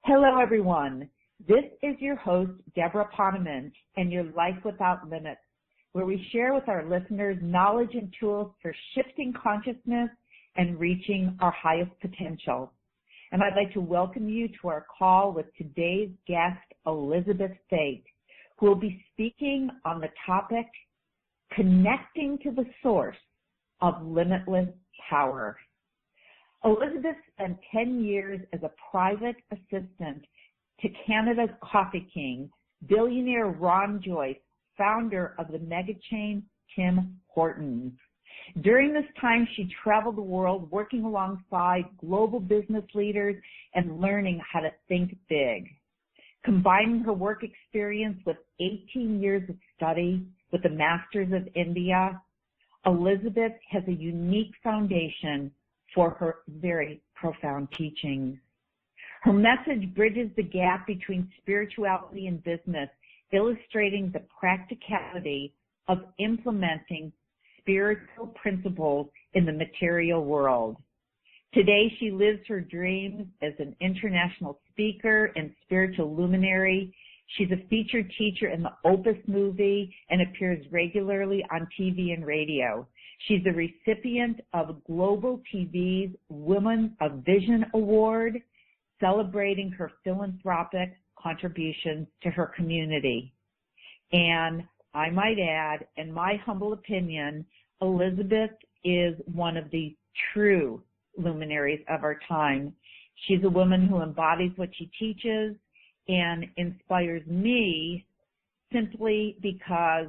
Hello, everyone. This is your host, Deborah Poneman, and your Life Without Limits, where we share with our listeners knowledge and tools for shifting consciousness and reaching our highest potential. And I'd like to welcome you to our call with today's guest, Elisabeth Fayt, who will be speaking on the topic, Connecting to the Source of Limitless Power. Elisabeth spent 10 years as a private assistant to Canada's coffee king, billionaire Ron Joyce, founder of the mega chain Tim Hortons. During this time, she traveled the world working alongside global business leaders and learning how to think big. Combining her work experience with 18 years of study with the Masters of India, Elisabeth has a unique foundation for her very profound teachings. Her message bridges the gap between spirituality and business, illustrating the practicality of implementing spiritual principles in the material world. Today, she lives her dreams as an international speaker and spiritual luminary. She's a featured teacher in the Opus movie and appears regularly on TV and radio. She's the recipient of Global TV's Women of Vision Award, celebrating her philanthropic contributions to her community. And I might add, in my humble opinion, Elisabeth is one of the true luminaries of our time. She's a woman who embodies what she teaches and inspires me simply because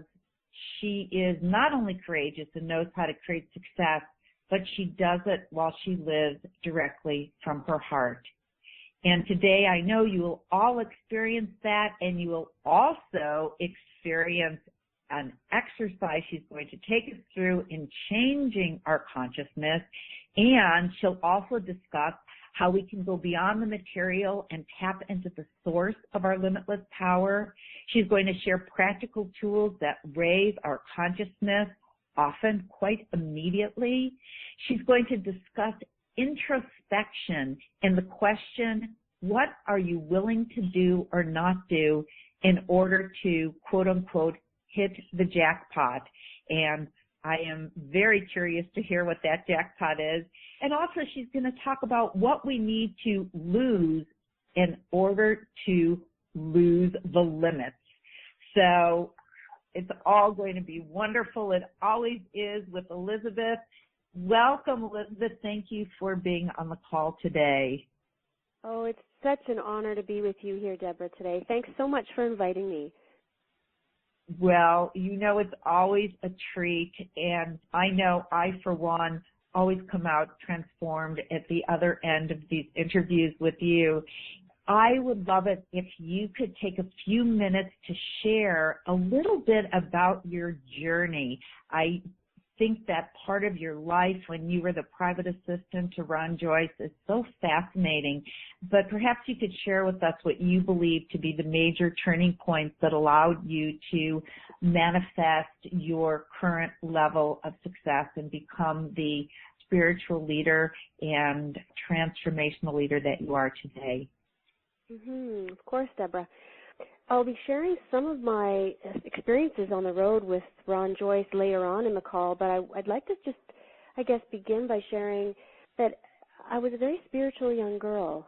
she is not only courageous and knows how to create success, but she does it while she lives directly from her heart. And today I know you will all experience that, and you will also experience an exercise she's going to take us through in changing our consciousness, and she'll also discuss how we can go beyond the material and tap into the source of our limitless power. She's going to share practical tools that raise our consciousness, often quite immediately. She's going to discuss introspection and the question, what are you willing to do or not do in order to, quote unquote, hit the jackpot? And I am very curious to hear what that jackpot is. And also she's going to talk about what we need to lose in order to lose the limits. So it's all going to be wonderful. It always is with Elisabeth. Welcome, Elisabeth. Thank you for being on the call today. Oh, it's such an honor to be with you here, Deborah, today. Thanks so much for inviting me. Well, you know it's always a treat, and I know I, for one, always come out transformed at the other end of these interviews with you. I would love it if you could take a few minutes to share a little bit about your journey. I think that part of your life when you were the private assistant to Ron Joyce is so fascinating, but perhaps you could share with us what you believe to be the major turning points that allowed you to manifest your current level of success and become the spiritual leader and transformational leader that you are today. Of course, Deborah. I'll be sharing some of my experiences on the road with Ron Joyce later on in the call, but I'd like to just, begin by sharing that I was a very spiritual young girl,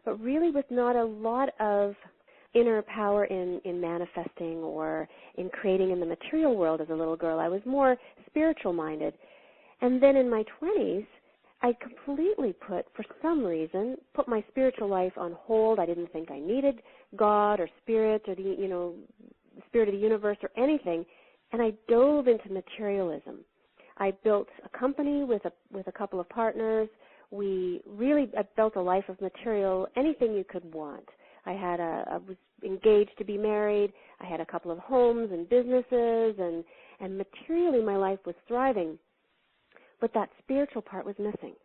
but really with not a lot of inner power in manifesting or in creating in the material world as a little girl. I was more spiritual-minded. And then in my 20s, I completely for some reason, put my spiritual life on hold. I didn't think I needed God or spirit or the spirit of the universe or anything, and I dove into materialism. I built a company with a couple of partners. I built a life of material, anything you could want. I was engaged to be married. I had a couple of homes and businesses, and materially my life was thriving. But that spiritual part was missing.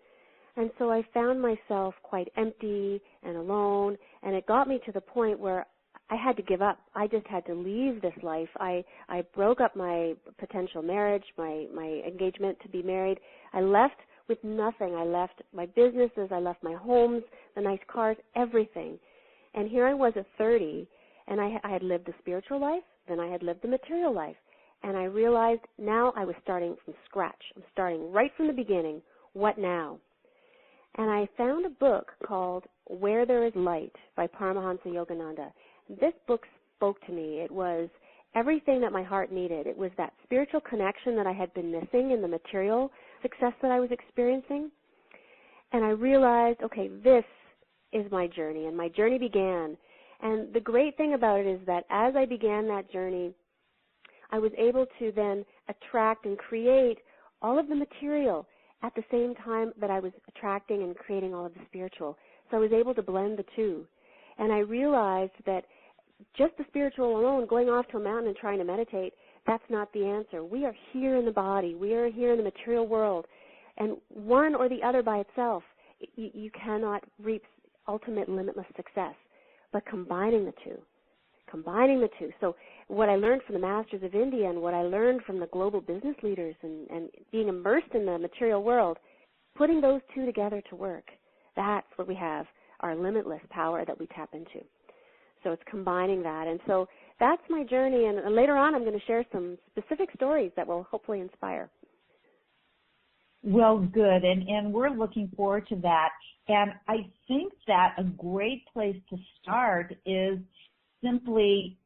And so I found myself quite empty and alone, and it got me to the point where I had to give up. I just had to leave this life. I broke up my potential marriage, my engagement to be married. I left with nothing. I left my businesses, I left my homes, the nice cars, everything. And here I was at 30, and I had lived the spiritual life, then I had lived the material life. And I realized now I was starting from scratch. I'm starting right from the beginning. What now? And I found a book called Where There Is Light by Paramahansa Yogananda. This book spoke to me. It was everything that my heart needed. It was that spiritual connection that I had been missing in the material success that I was experiencing. And I realized, okay, this is my journey, and my journey began. And the great thing about it is that as I began that journey, I was able to then attract and create all of the material at the same time that I was attracting and creating all of the spiritual. So I was able to blend the two. And I realized that just the spiritual alone, going off to a mountain and trying to meditate, that's not the answer. We are here in the body. We are here in the material world. And one or the other by itself, you cannot reap ultimate limitless success. But combining the two. So what I learned from the masters of India and what I learned from the global business leaders and being immersed in the material world, putting those two together to work, that's what we have, our limitless power that we tap into. So it's combining that. And so that's my journey. And later on I'm going to share some specific stories that will hopefully inspire. Well, good. And we're looking forward to that. And I think that a great place to start is simply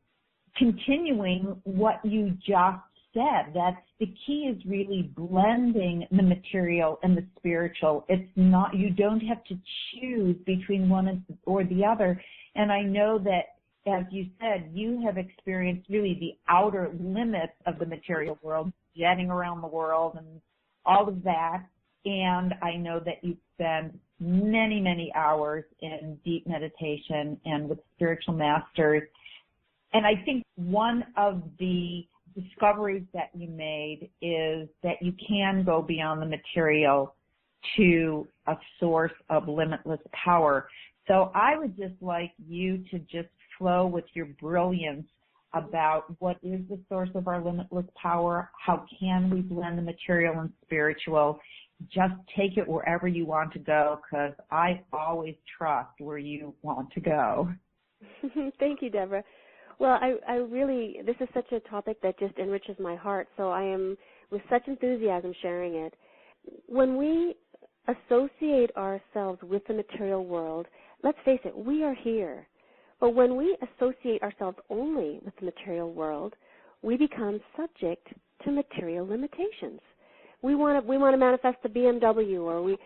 continuing what you just said. That the key is really blending the material and the spiritual. It's not, you don't have to choose between one or the other. And I know that, as you said, you have experienced really the outer limits of the material world, jetting around the world and all of that. And I know that you spend many, many hours in deep meditation and with spiritual masters. And I think one of the discoveries that you made is that you can go beyond the material to a source of limitless power. So I would just like you to just flow with your brilliance about what is the source of our limitless power, how can we blend the material and spiritual. Just take it wherever you want to go, because I always trust where you want to go. Thank you, Deborah. Well, I really, this is such a topic that just enriches my heart, so I am with such enthusiasm sharing it. When we associate ourselves with the material world, let's face it, we are here. But when we associate ourselves only with the material world, we become subject to material limitations. We want to manifest the BMW, or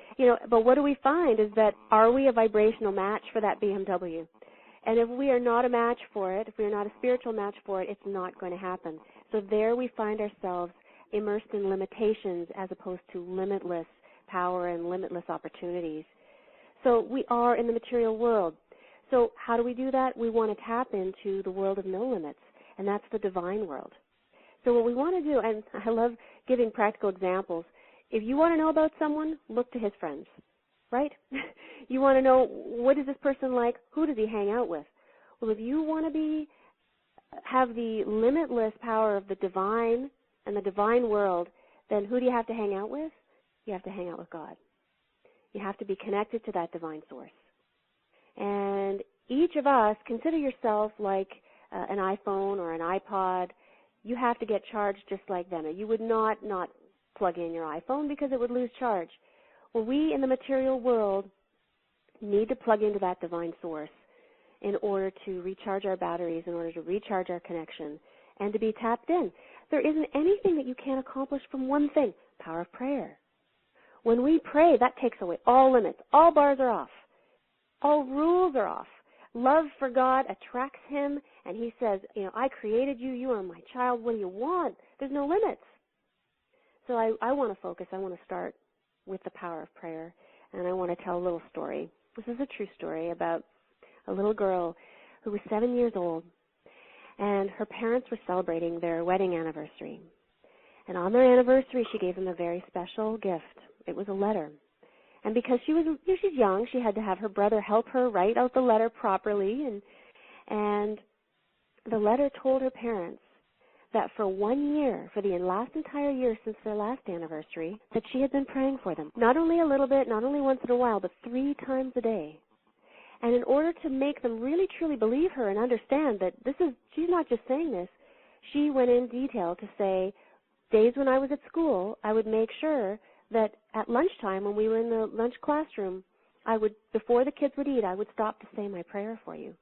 but what do we find is that, are we a vibrational match for that BMW? And if we are not a match for it, if we are not a spiritual match for it, it's not going to happen. So there we find ourselves immersed in limitations as opposed to limitless power and limitless opportunities. So we are in the material world. So how do we do that? We want to tap into the world of no limits, and that's the divine world. So what we want to do, and I love giving practical examples, if you want to know about someone, look to his friends, right? You want to know, what is this person like? Who does he hang out with? Well, if you want to have the limitless power of the divine and the divine world, then who do you have to hang out with? You have to hang out with God. You have to be connected to that divine source. And each of us, consider yourself like an iPhone or an iPod. You have to get charged just like them. You would not plug in your iPhone because it would lose charge. Well, we in the material world need to plug into that divine source in order to recharge our batteries, in order to recharge our connection, and to be tapped in. There isn't anything that you can't accomplish from one thing, power of prayer. When we pray, that takes away all limits. All bars are off. All rules are off. Love for God attracts him, and he says, I created you. You are my child. What do you want? There's no limits. So I want to focus. I want to start with the power of prayer, and I want to tell a little story. This is a true story about a little girl who was 7 years old, and her parents were celebrating their wedding anniversary. And on their anniversary, she gave them a very special gift. It was a letter. And because she's young, she had to have her brother help her write out the letter properly. And the letter told her parents that for 1 year, for the last entire year since their last anniversary, that she had been praying for them. Not only a little bit, not only once in a while, but 3 times a day. And in order to make them really truly believe her and understand that she's not just saying this, she went in detail to say, days when I was at school, I would make sure that at lunchtime when we were in the lunch classroom, before the kids would eat, I would stop to say my prayer for you.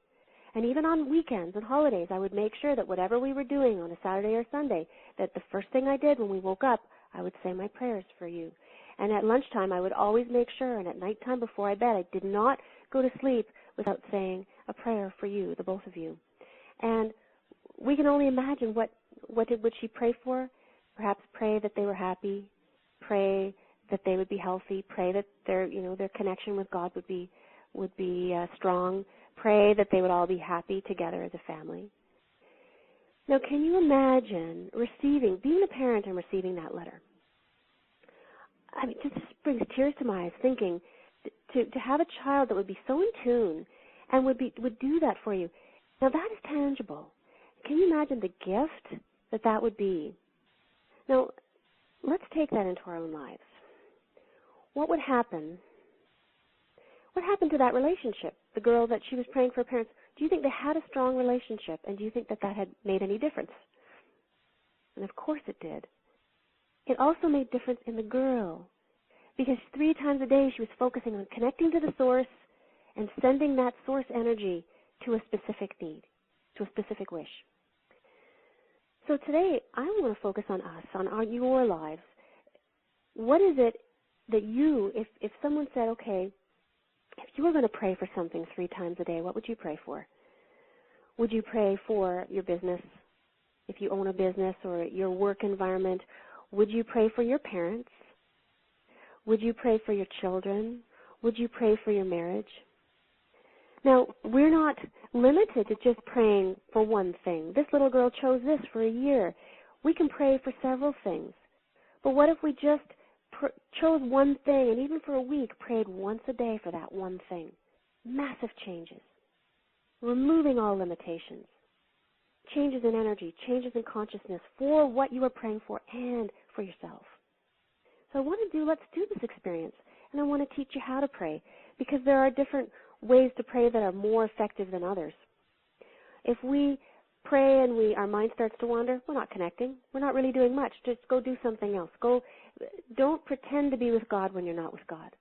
And even on weekends and holidays, I would make sure that whatever we were doing on a Saturday or Sunday, that the first thing I did when we woke up, I would say my prayers for you. And at lunchtime, I would always make sure, and at nighttime before I bed, I did not go to sleep without saying a prayer for you, the both of you. And we can only imagine what would she pray for? Perhaps pray that they were happy, pray that they would be healthy, pray that their connection with God would be strong, pray that they would all be happy together as a family. Now, can you imagine being a parent and receiving that letter? I mean, it just brings tears to my eyes thinking to have a child that would be so in tune and would do that for you. Now, that is tangible. Can you imagine the gift that would be? Now, let's take that into our own lives. What would happen? What happened to that relationship? The girl that she was praying for her parents, do you think they had a strong relationship, and do you think that had made any difference? And of course it did. It also made difference in the girl, because 3 times a day she was focusing on connecting to the source and sending that source energy to a specific need, to a specific wish. So today, I want to focus on us, on your lives. What is it that if someone said, okay, if you were going to pray for something 3 times a day, what would you pray for? Would you pray for your business, if you own a business, or your work environment? Would you pray for your parents? Would you pray for your children? Would you pray for your marriage? Now, we're not limited to just praying for one thing. This little girl chose this for a year. We can pray for several things. But what if we just chose one thing, and even for a week, prayed once a day for that one thing? Massive changes. Removing all limitations. Changes in energy, changes in consciousness for what you are praying for and for yourself. So let's do this experience, and I want to teach you how to pray, because there are different ways to pray that are more effective than others. If we pray and our mind starts to wander, we're not connecting. We're not really doing much. Just go do something else. Don't pretend to be with God when you're not with God,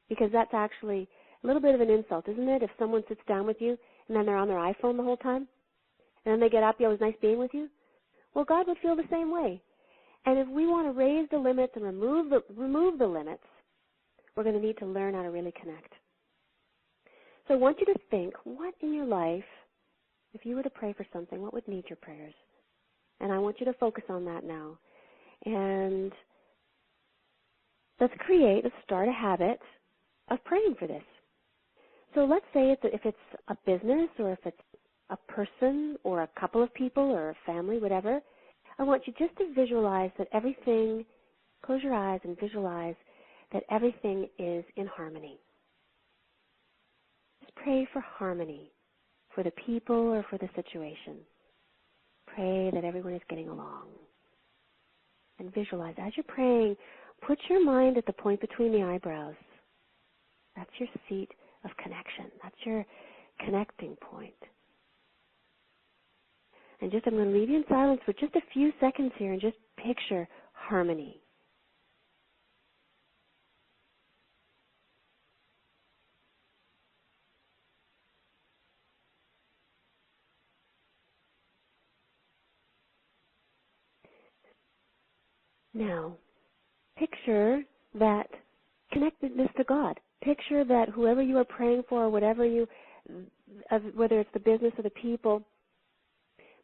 because that's actually a little bit of an insult, isn't it? If someone sits down with you and then they're on their iPhone the whole time, and then they get up, it was nice being with you. Well, God would feel the same way. And if we want to raise the limits and remove the limits, we're going to need to learn how to really connect. So I want you to think, what in your life, if you were to pray for something, what would need your prayers? And I want you to focus on that now. And let's start a habit of praying for this. So let's say if it's a business, or if it's a person or a couple of people or a family, whatever, I want you just to visualize that everything, close your eyes and visualize that everything is in harmony. Just pray for harmony for the people or for the situation. Pray that everyone is getting along. And visualize, as you're praying, put your mind at the point between the eyebrows. That's your seat of connection. That's your connecting point. And I'm going to leave you in silence for just a few seconds here and just picture harmony. Now, picture that connectedness to God. Picture that whoever you are praying for, whether it's the business or the people,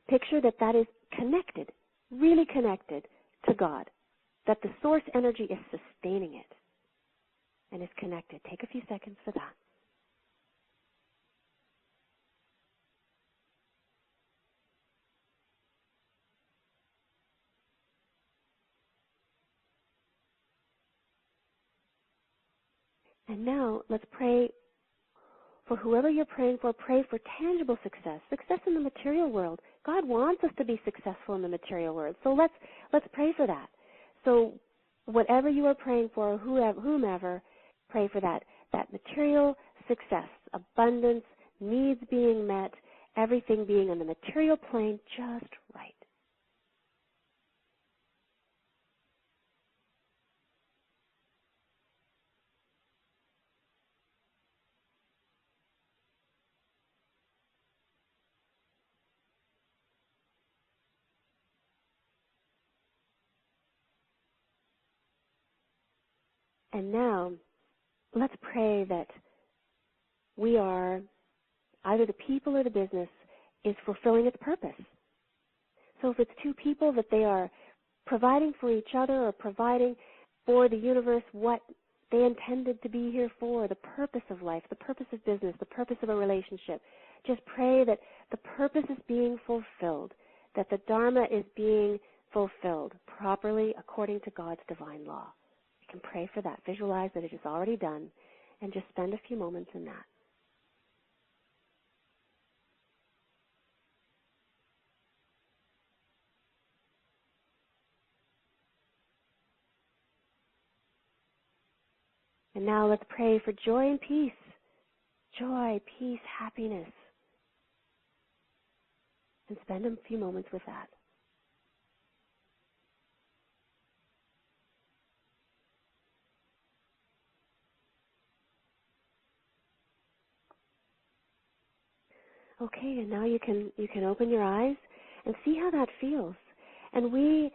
picture that is connected, really connected to God, that the source energy is sustaining it and is connected. Take a few seconds for that. And now let's pray for whoever you're praying for, pray for tangible success, success in the material world. God wants us to be successful in the material world, so let's pray for that. So whatever you are praying for, whomever, pray for that material success, abundance, needs being met, everything being on the material plane just right. And now, let's pray that we are, either the people or the business, is fulfilling its purpose. So if it's two people, that they are providing for each other or providing for the universe what they intended to be here for, the purpose of life, the purpose of business, the purpose of a relationship. Just pray that the purpose is being fulfilled, that the Dharma is being fulfilled properly according to God's divine law. You can pray for that. Visualize that it is already done, and just spend a few moments in that. And now let's pray for joy and peace. Joy, peace, happiness. And spend a few moments with that. Okay, and now you can open your eyes and see how that feels. And we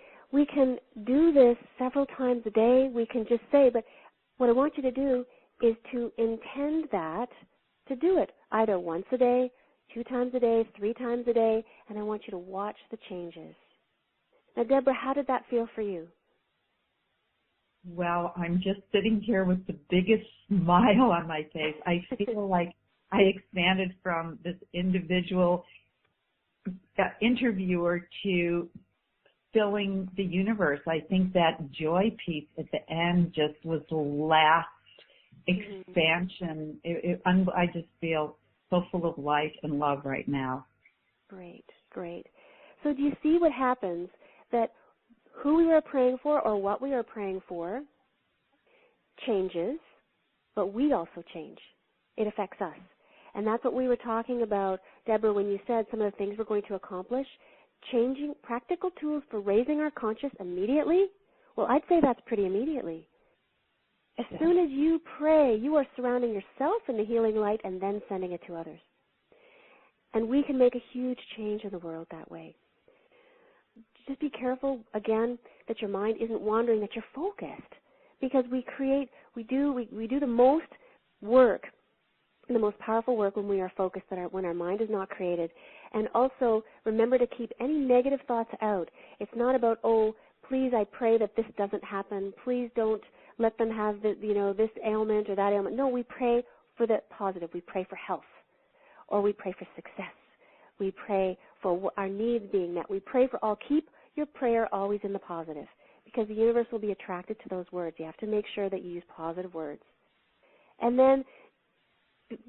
can do this several times a day. We can just say, but what I want you to do is to intend that, to do it either once a day, 2 times a day, 3 times a day, and I want you to watch the changes. Now, Deborah, how did that feel for you? Well, I'm just sitting here with the biggest smile on my face. I feel like I expanded from this individual interviewer to filling the universe. I think that joy piece at the end just was the last expansion. I just feel so full of light and love right now. Great, great. So do you see what happens? That who we are praying for or what we are praying for changes, but we also change. It affects us. And that's what we were talking about, Deborah, when you said some of the things we're going to accomplish. Changing practical tools for raising our conscious immediately? Well, I'd say that's pretty immediately. As soon as you pray, you are surrounding yourself in the healing light and then sending it to others. And we can make a huge change in the world that way. Just be careful, again, that your mind isn't wandering, that you're focused. Because we do the most work, the most powerful work when we are focused, when our mind is not created. And also, remember to keep any negative thoughts out. It's not about, oh, please, I pray that this doesn't happen. Please don't let them have this ailment or that ailment. No, we pray for the positive. We pray for health, or we pray for success. We pray for our needs being met. We pray for all. Keep your prayer always in the positive, because the universe will be attracted to those words. You have to make sure that you use positive words. And then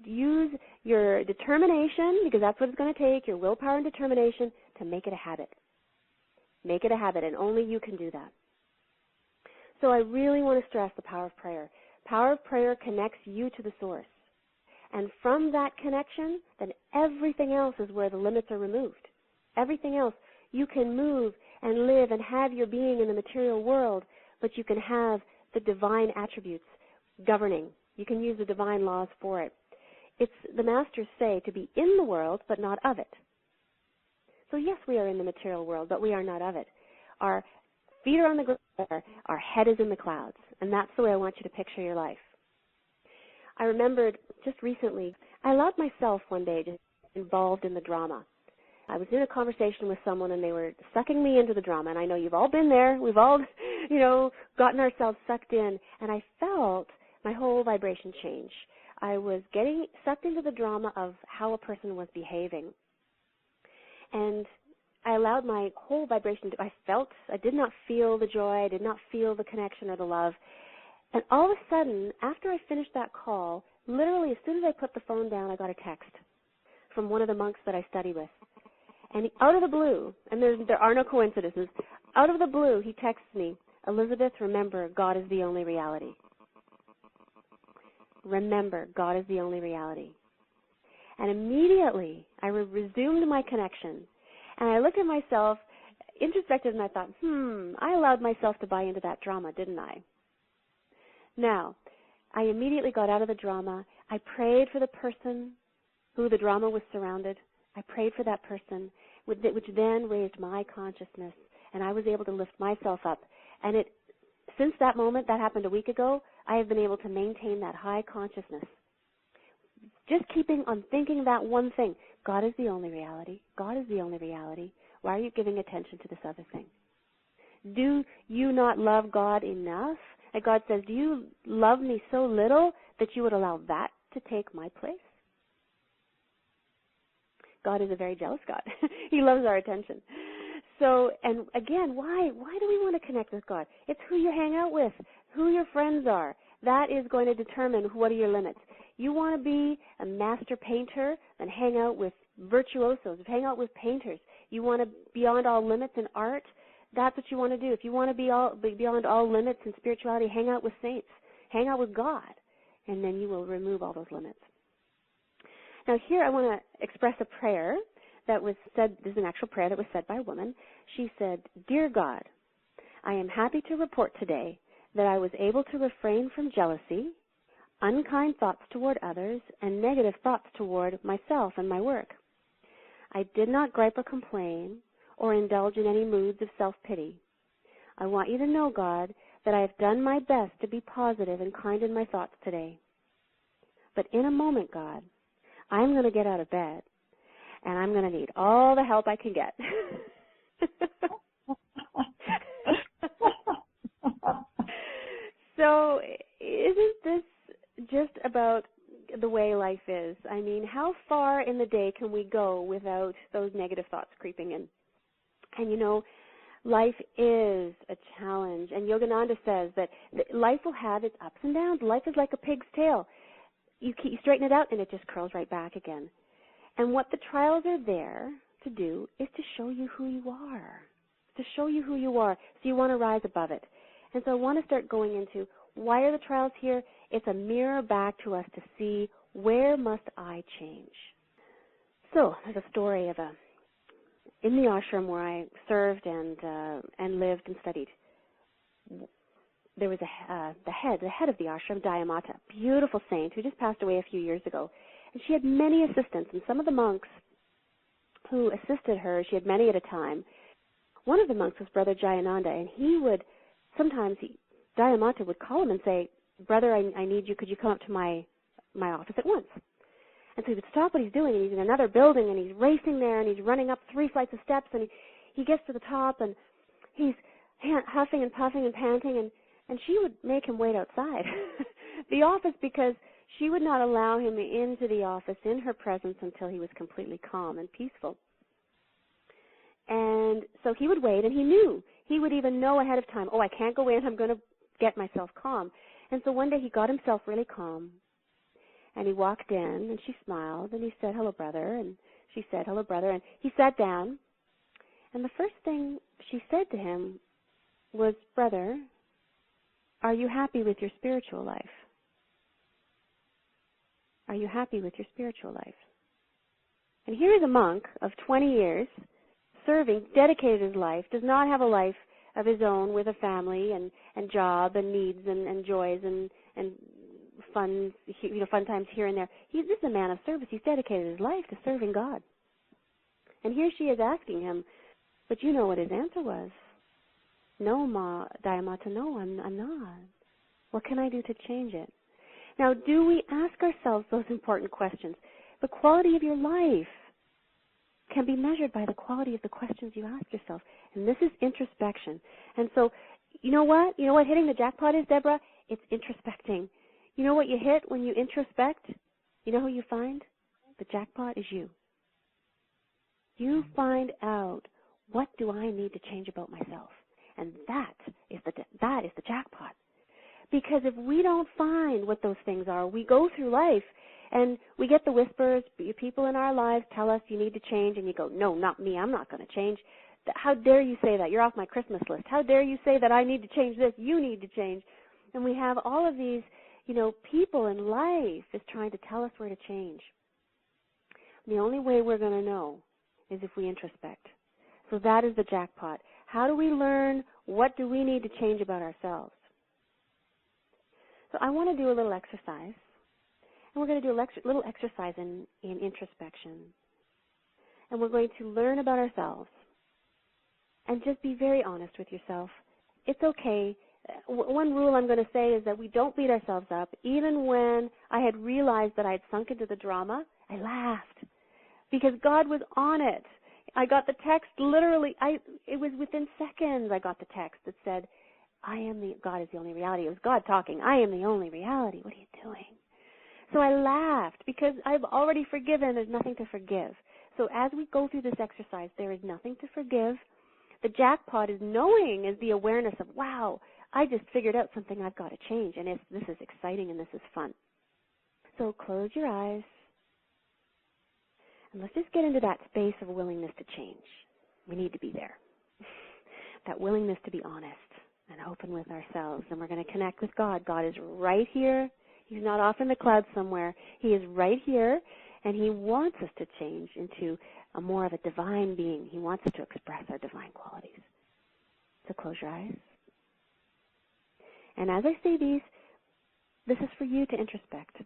use your determination, because that's what it's going to take, your willpower and determination, to make it a habit. Make it a habit, and only you can do that. So I really want to stress the power of prayer. Power of prayer connects you to the source. And from that connection, then everything else is where the limits are removed. Everything else, you can move and live and have your being in the material world, but you can have the divine attributes governing. You can use the divine laws for it. It's, the masters say, to be in the world, but not of it. So yes, we are in the material world, but we are not of it. Our feet are on the ground, our head is in the clouds, and that's the way I want you to picture your life. I remembered just recently, I allowed myself one day to get involved in the drama. I was in a conversation with someone, and they were sucking me into the drama, and I know you've all been there. We've all, gotten ourselves sucked in, and I felt my whole vibration change. I was getting sucked into the drama of how a person was behaving. And I allowed my whole vibration I did not feel the joy, I did not feel the connection or the love. And all of a sudden, after I finished that call, Literally, as soon as I put the phone down, I got a text from one of the monks that I study with. And out of the blue, and there are no coincidences, out of the blue, he texts me, Elisabeth, remember, God is the only reality. Remember, God is the only reality. And immediately, I resumed my connection. And I looked at myself, introspected, and I thought, I allowed myself to buy into that drama, didn't I? Now, I immediately got out of the drama. I prayed for the person who the drama was surrounded. I prayed for that person, which then raised my consciousness, and I was able to lift myself up. And since that moment, that happened a week ago, I have been able to maintain that high consciousness. Just keeping on thinking that one thing. God is the only reality. God is the only reality. Why are you giving attention to this other thing? Do you not love God enough? And God says, do you love me so little that you would allow that to take my place? God is a very jealous God. He loves our attention. So, and again, why do we want to connect with God? It's who you hang out with, who your friends are. That is going to determine what are your limits. You want to be a master painter, then hang out with virtuosos, hang out with painters. You want to beyond all limits in art, that's what you want to do. If you want to be beyond all limits in spirituality, hang out with saints, hang out with God, and then you will remove all those limits. Now here I want to express a prayer that was said, this is an actual prayer that was said by a woman. She said, Dear God, I am happy to report today that I was able to refrain from jealousy, unkind thoughts toward others, and negative thoughts toward myself and my work. I did not gripe or complain or indulge in any moods of self-pity. I want you to know, God, that I have done my best to be positive and kind in my thoughts today. But in a moment, God, I'm going to get out of bed, and I'm going to need all the help I can get. So isn't this just about the way life is? I mean, how far in the day can we go without those negative thoughts creeping in? And, you know, life is a challenge. And Yogananda says that life will have its ups and downs. Life is like a pig's tail. You straighten it out, and it just curls right back again. And what the trials are there to do is to show you who you are, to show you who you are. So you want to rise above it. And so I want to start going into why are the trials here? It's a mirror back to us to see where must I change. So there's a story of in the ashram where I served and lived and studied. There was the head of the ashram, Dayamata, beautiful saint who just passed away a few years ago. And she had many assistants, and some of the monks who assisted her, she had many at a time. One of the monks was Brother Jayananda, and he would, Dayamata would call him and say, Brother, I need you, could you come up to my office at once? And so he would stop what he's doing, and he's in another building, and he's racing there, and he's running up 3 flights of steps, and he gets to the top, and he's huffing and puffing and panting, and she would make him wait outside the office because she would not allow him into the office in her presence until he was completely calm and peaceful. And so he would wait, and he knew. He would even know ahead of time, I can't go in, I'm going to get myself calm. And so one day he got himself really calm, and he walked in, and she smiled, and he said, hello, brother, and she said, hello, brother, and he sat down, and the first thing she said to him was, brother, are you happy with your spiritual life? Are you happy with your spiritual life? And here is a monk of 20 years, serving, dedicated his life, does not have a life of his own with a family and job and needs and joys and fun times here and there. This is a man of service. He's dedicated his life to serving God. And here she is asking him, but you know what his answer was. No, Dayamata, no, I'm not. What can I do to change it? Now, do we ask ourselves those important questions? The quality of your life can be measured by the quality of the questions you ask yourself. And this is introspection. And so, you know what? You know what hitting the jackpot is, Deborah? It's introspecting. You know what you hit when you introspect? You know who you find? The jackpot is you. You find out, what do I need to change about myself? And that is the jackpot. Because if we don't find what those things are, we go through life and we get the whispers, people in our lives tell us you need to change, and you go, no, not me, I'm not going to change. How dare you say that? You're off my Christmas list. How dare you say that I need to change this? You need to change. And we have all of these, people in life is trying to tell us where to change. The only way we're going to know is if we introspect. So that is the jackpot. How do we learn? What do we need to change about ourselves? So I want to do a little exercise. And we're going to do a little exercise in introspection. And we're going to learn about ourselves. And just be very honest with yourself. It's okay. One rule I'm going to say is that we don't beat ourselves up. Even when I had realized that I had sunk into the drama, I laughed because God was on it. I got the text literally. It was within seconds I got the text that said, God is the only reality. It was God talking. I am the only reality. What are you doing? So I laughed because I've already forgiven. There's nothing to forgive. So as we go through this exercise, there is nothing to forgive. The jackpot is knowing, is the awareness of, wow, I just figured out something I've got to change, and this is exciting and this is fun. So close your eyes, and let's just get into that space of willingness to change. We need to be there. That willingness to be honest and open with ourselves, and we're going to connect with God. God is right here. He's not off in the clouds somewhere. He is right here, and He wants us to change into a more of a divine being. He wants us to express our divine qualities. So close your eyes. And as I say these, this is for you to introspect.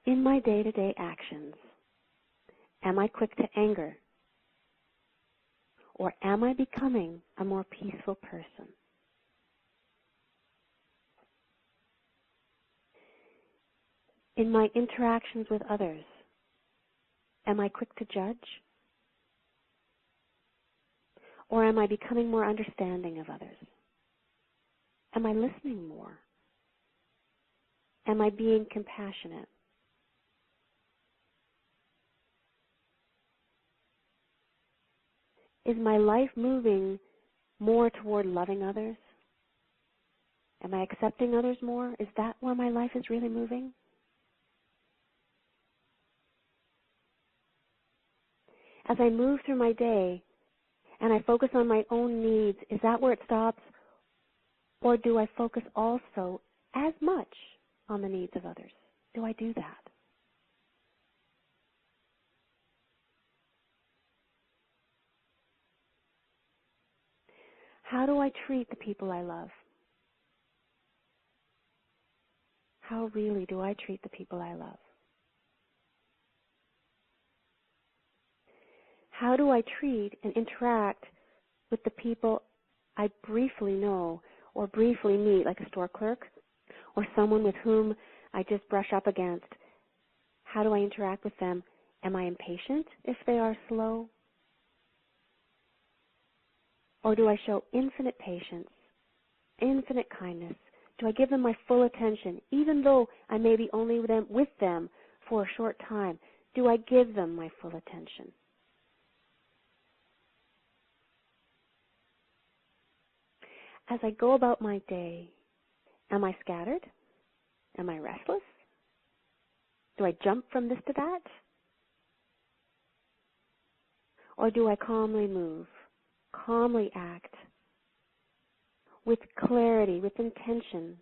In my day-to-day actions, am I quick to anger? Or am I becoming a more peaceful person? In my interactions with others, am I quick to judge? Or am I becoming more understanding of others? Am I listening more? Am I being compassionate? Is my life moving more toward loving others? Am I accepting others more? Is that where my life is really moving? As I move through my day and I focus on my own needs, is that where it stops? Or do I focus also as much on the needs of others? Do I do that? How do I treat the people I love? How really do I treat the people I love? How do I treat and interact with the people I briefly know or briefly meet, like a store clerk or someone with whom I just brush up against? How do I interact with them? Am I impatient if they are slow? Or do I show infinite patience, infinite kindness? Do I give them my full attention, even though I may be only with them for a short time? Do I give them my full attention? As I go about my day, am I scattered? Am I restless? Do I jump from this to that? Or do I calmly move, calmly act, with clarity, with intention?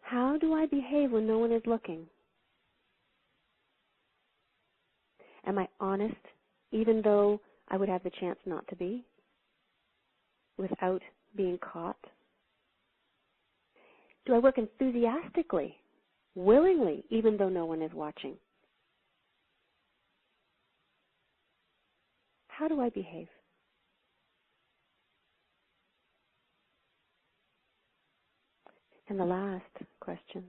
How do I behave when no one is looking? Am I honest, even though I would have the chance not to be, without being caught? Do I work enthusiastically, willingly, even though no one is watching? How do I behave? And the last question,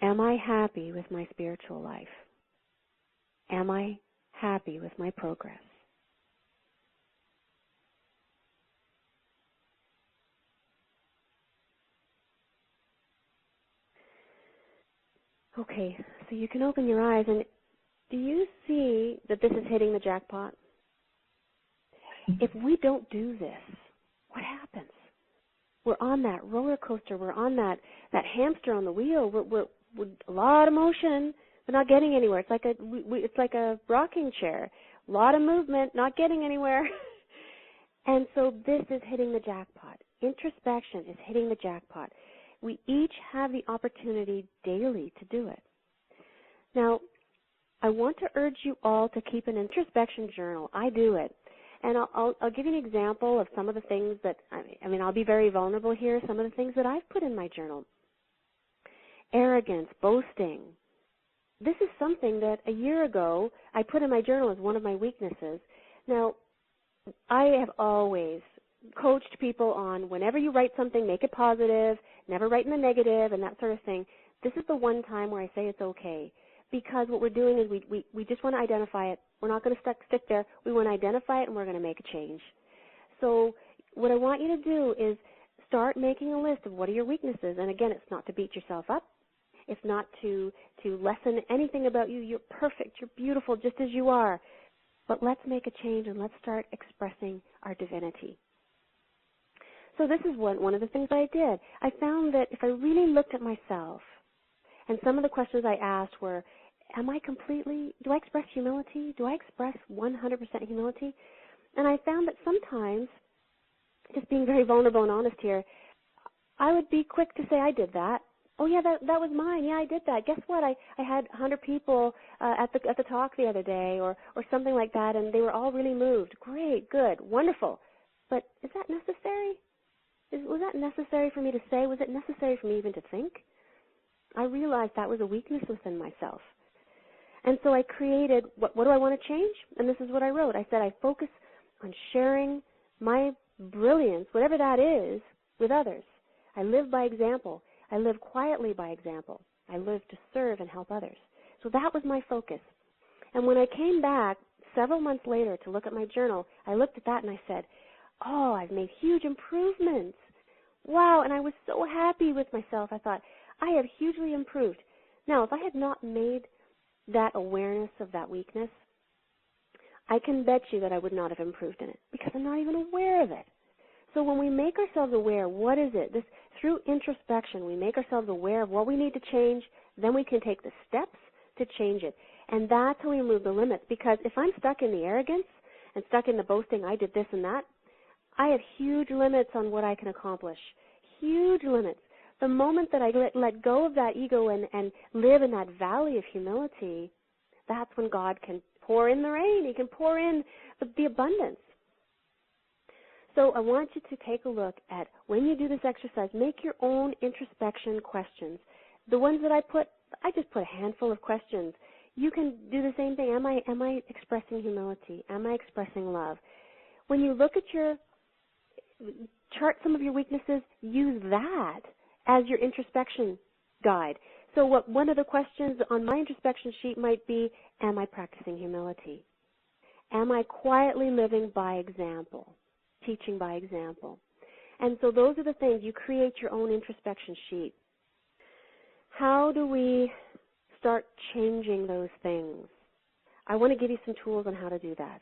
am I happy with my spiritual life? Am I happy with my progress? Okay, so you can open your eyes, and Do you see that this is hitting the jackpot? If we don't do this, what happens? We're on that roller coaster. We're on that hamster on the wheel. We're a lot of motion, but not getting anywhere. It's like a rocking chair. A lot of movement, not getting anywhere. And so this is hitting the jackpot. Introspection is hitting the jackpot. We each have the opportunity daily to do it. Now, I want to urge you all to keep an introspection journal. I do it. And I'll give you an example of some of the things that, I'll be very vulnerable here, some of the things that I've put in my journal. Arrogance, boasting. This is something that a year ago I put in my journal as one of my weaknesses. Now, I have always coached people on whenever you write something, make it positive, never write in the negative and that sort of thing. This is the one time where I say it's okay. Because what we're doing is we just want to identify it. We're not going to stick there. We want to identify it, and we're going to make a change. So what I want you to do is start making a list of what are your weaknesses. And, again, it's not to beat yourself up. It's not to lessen anything about you. You're perfect. You're beautiful just as you are. But let's make a change, and let's start expressing our divinity. So this is one of the things I did. I found that if I really looked at myself, and some of the questions I asked were, do I express humility? Do I express 100% humility? And I found that sometimes, just being very vulnerable and honest here, I would be quick to say I did that. Oh, yeah, that was mine. Yeah, I did that. Guess what? I had 100 people at the talk the other day or something like that, and they were all really moved. Great, good, wonderful. But is that necessary? Was that necessary for me to say? Was it necessary for me even to think? I realized that was a weakness within myself. And so I created, what do I want to change? And this is what I wrote. I said I focus on sharing my brilliance, whatever that is, with others. I live by example. I live quietly by example. I live to serve and help others. So that was my focus. And when I came back several months later to look at my journal, I looked at that and I said, oh, I've made huge improvements. Wow, and I was so happy with myself. I thought, I have hugely improved. Now, if I had not made that awareness of that weakness, I can bet you that I would not have improved in it because I'm not even aware of it. So when we make ourselves aware, what is it? Through introspection, we make ourselves aware of what we need to change, then we can take the steps to change it. And that's how we remove the limits, because if I'm stuck in the arrogance and stuck in the boasting, I did this and that, I have huge limits on what I can accomplish, huge limits. The moment that I let go of that ego and live in that valley of humility, that's when God can pour in the rain. He can pour in the abundance. So I want you to take a look at, when you do this exercise, make your own introspection questions. The ones that I just put a handful of questions. You can do the same thing. Am I expressing humility? Am I expressing love? When you look at chart some of your weaknesses, use that as your introspection guide. So one of the questions on my introspection sheet might be, am I practicing humility? Am I quietly living by example, teaching by example? And so those are the things. You create your own introspection sheet. How do we start changing those things? I want to give you some tools on how to do that.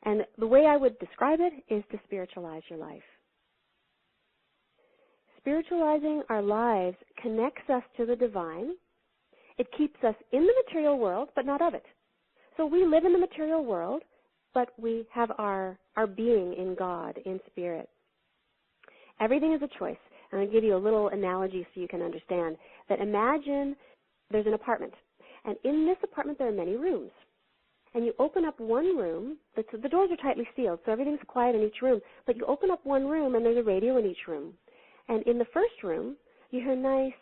And the way I would describe it is to spiritualize your life. Spiritualizing our lives connects us to the divine. It keeps us in the material world, but not of it. So we live in the material world, but we have our being in God, in spirit. Everything is a choice. And I'll give you a little analogy so you can understand that. Imagine there's an apartment, and in this apartment there are many rooms. And you open up one room, the doors are tightly sealed, so everything's quiet in each room, but you open up one room and there's a radio in each room. And in the first room, you hear nice,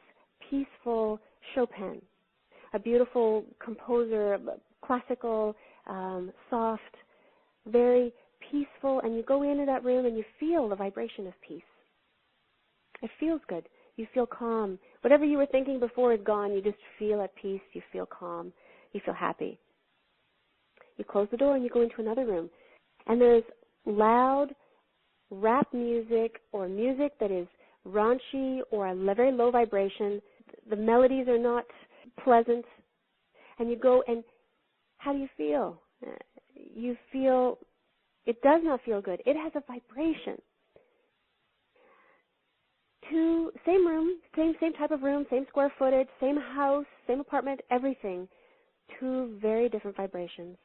peaceful Chopin, a beautiful composer, classical, soft, very peaceful, and you go into that room and you feel the vibration of peace. It feels good. You feel calm. Whatever you were thinking before is gone. You just feel at peace. You feel calm. You feel happy. You close the door and you go into another room, and there's loud rap music or music that is raunchy or a very low vibration. The melodies are not pleasant. And you go and How do you feel? You feel, it does not feel good. It has a vibration. Same room, same type of room, same square footage, same house, same apartment, everything. Two very different vibrations.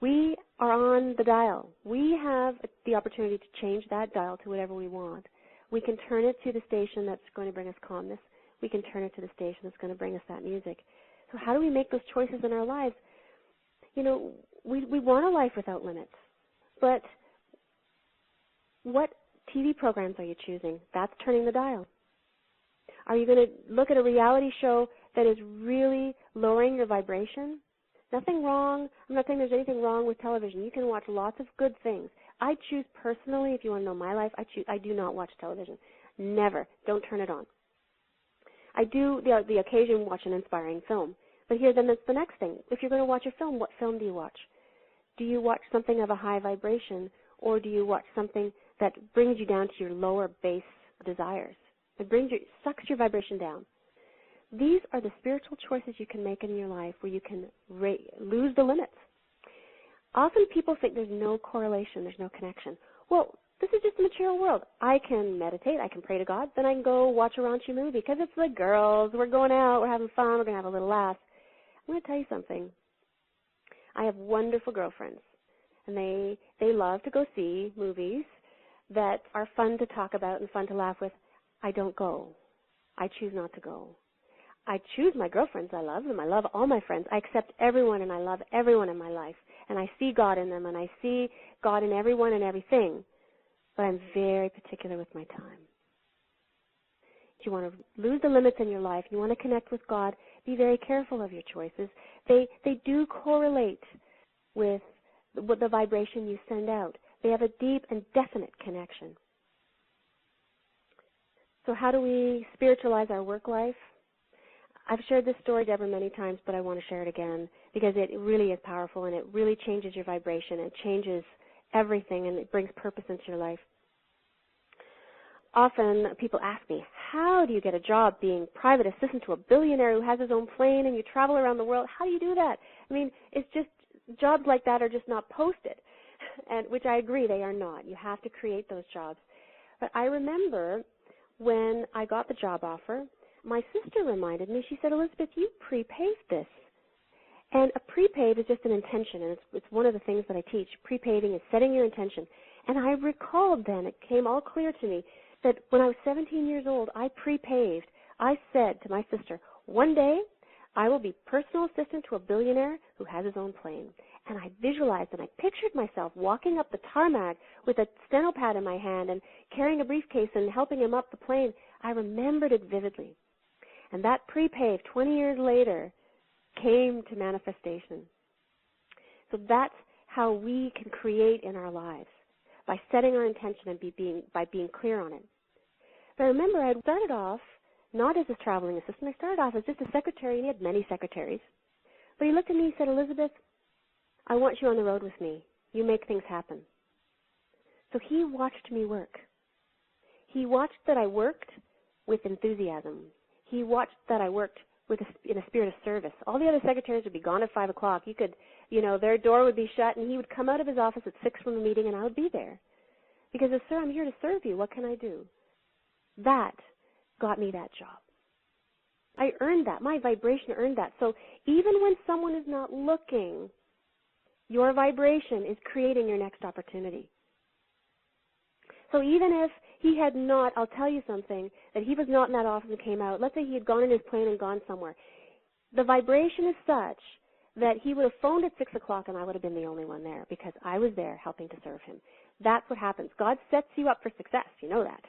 We are on the dial. We have the opportunity to change that dial to whatever we want. We can turn it to the station that's going to bring us calmness. We can turn it to the station that's going to bring us that music. So how do we make those choices in our lives? You know, we want a life without limits. But what TV programs are you choosing? That's turning the dial. Are you going to look at a reality show that is really lowering your vibration? Nothing wrong. I'm not saying there's anything wrong with television. You can watch lots of good things. I choose personally, if you want to know my life, I do not watch television. Never. Don't turn it on. I do the occasion watch an inspiring film. But then that's the next thing. If you're going to watch a film, what film do you watch? Do you watch something of a high vibration, or do you watch something that brings you down to your lower base desires? It sucks your vibration down. These are the spiritual choices you can make in your life where you can lose the limits. Often people think there's no correlation, there's no connection. Well, this is just the material world. I can meditate, I can pray to God, then I can go watch a raunchy movie because it's the girls, we're going out, we're having fun, we're going to have a little laugh. I'm going to tell you something. I have wonderful girlfriends, and they love to go see movies that are fun to talk about and fun to laugh with. I don't go. I choose not to go. I choose my girlfriends. I love them. I love all my friends. I accept everyone, and I love everyone in my life. And I see God in them, and I see God in everyone and everything. But I'm very particular with my time. If you want to lose the limits in your life, you want to connect with God, be very careful of your choices. They do correlate with the vibration you send out. They have a deep and definite connection. So how do we spiritualize our work life? I've shared this story, Deborah, many times, but I want to share it again because it really is powerful and it really changes your vibration. It changes everything and it brings purpose into your life. Often people ask me, how do you get a job being private assistant to a billionaire who has his own plane and you travel around the world? How do you do that? I mean, it's just jobs like that are just not posted, and which I agree they are not. You have to create those jobs. But I remember when I got the job offer, my sister reminded me, she said, Elisabeth, you prepaved this. And a prepave is just an intention, and it's one of the things that I teach. Prepaving is setting your intention. And I recalled then, it came all clear to me, that when I was 17 years old, I prepaved. I said to my sister, one day I will be personal assistant to a billionaire who has his own plane. And I visualized and I pictured myself walking up the tarmac with a steno pad in my hand and carrying a briefcase and helping him up the plane. I remembered it vividly. And that prepave, 20 years later, came to manifestation. So that's how we can create in our lives, by setting our intention and by being clear on it. But I remember I started off not as a traveling assistant. I started off as just a secretary, and he had many secretaries. But he looked at me and said, Elisabeth, I want you on the road with me. You make things happen. So he watched me work. He watched that I worked with enthusiasm. He watched that I worked in a spirit of service. All the other secretaries would be gone at 5 o'clock. You could, their door would be shut, and he would come out of his office at 6 from the meeting, and I would be there. Because, sir, I'm here to serve you. What can I do? That got me that job. I earned that. My vibration earned that. So even when someone is not looking, your vibration is creating your next opportunity. So even if he had not, I'll tell you something, that he was not in that office and came out, let's say he had gone in his plane and gone somewhere, the vibration is such that he would have phoned at 6 o'clock and I would have been the only one there because I was there helping to serve him. That's what happens. God sets you up for success. You know that.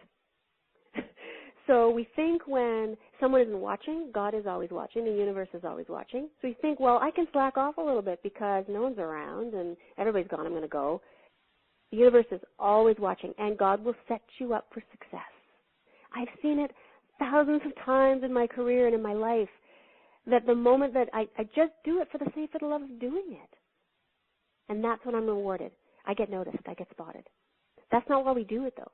So we think when someone isn't watching, God is always watching, the universe is always watching. So we think, well, I can slack off a little bit because no one's around and everybody's gone, I'm going to go. The universe is always watching, and God will set you up for success. I've seen it thousands of times in my career and in my life, that the moment that I just do it for the sake of the love of doing it. And that's when I'm rewarded. I get noticed. I get spotted. That's not why we do it, though.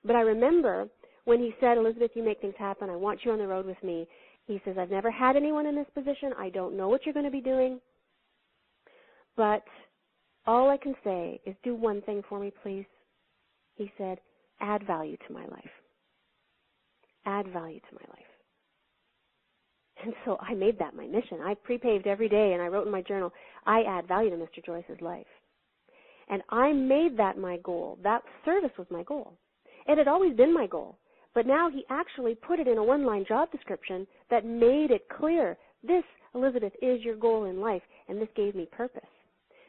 But I remember when he said, Elisabeth, you make things happen. I want you on the road with me. He says, I've never had anyone in this position. I don't know what you're going to be doing. but all I can say is do one thing for me, please. He said, add value to my life. Add value to my life. And so I made that my mission. I pre-paved every day, and I wrote in my journal, I add value to Mr. Joyce's life. And I made that my goal. That service was my goal. It had always been my goal. But now he actually put it in a one-line job description that made it clear, this, Elisabeth, is your goal in life, and this gave me purpose.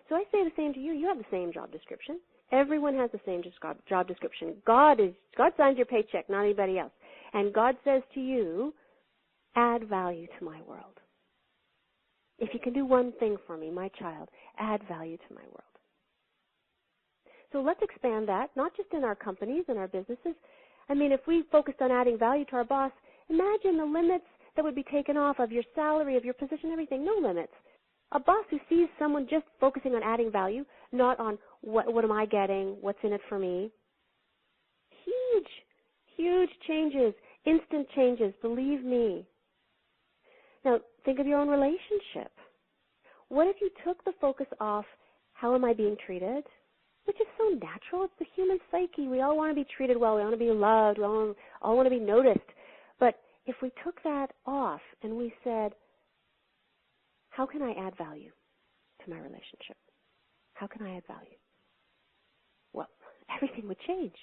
So I say the same to you. You have the same job description. Everyone has the same job description. God signs your paycheck, not anybody else. And God says to you, add value to my world. If you can do one thing for me, my child, add value to my world. So let's expand that, not just in our companies and our businesses. I mean, if we focused on adding value to our boss, imagine the limits that would be taken off of your salary, of your position, everything. No limits. A boss who sees someone just focusing on adding value, not on what am I getting, what's in it for me. Huge changes, instant changes, believe me. Now, think of your own relationship. What if you took the focus off, how am I being treated? Which is so natural. It's the human psyche. We all want to be treated well. We want to be loved. We all want to be noticed. But if we took that off and we said, how can I add value to my relationship? How can I add value? Well, everything would change.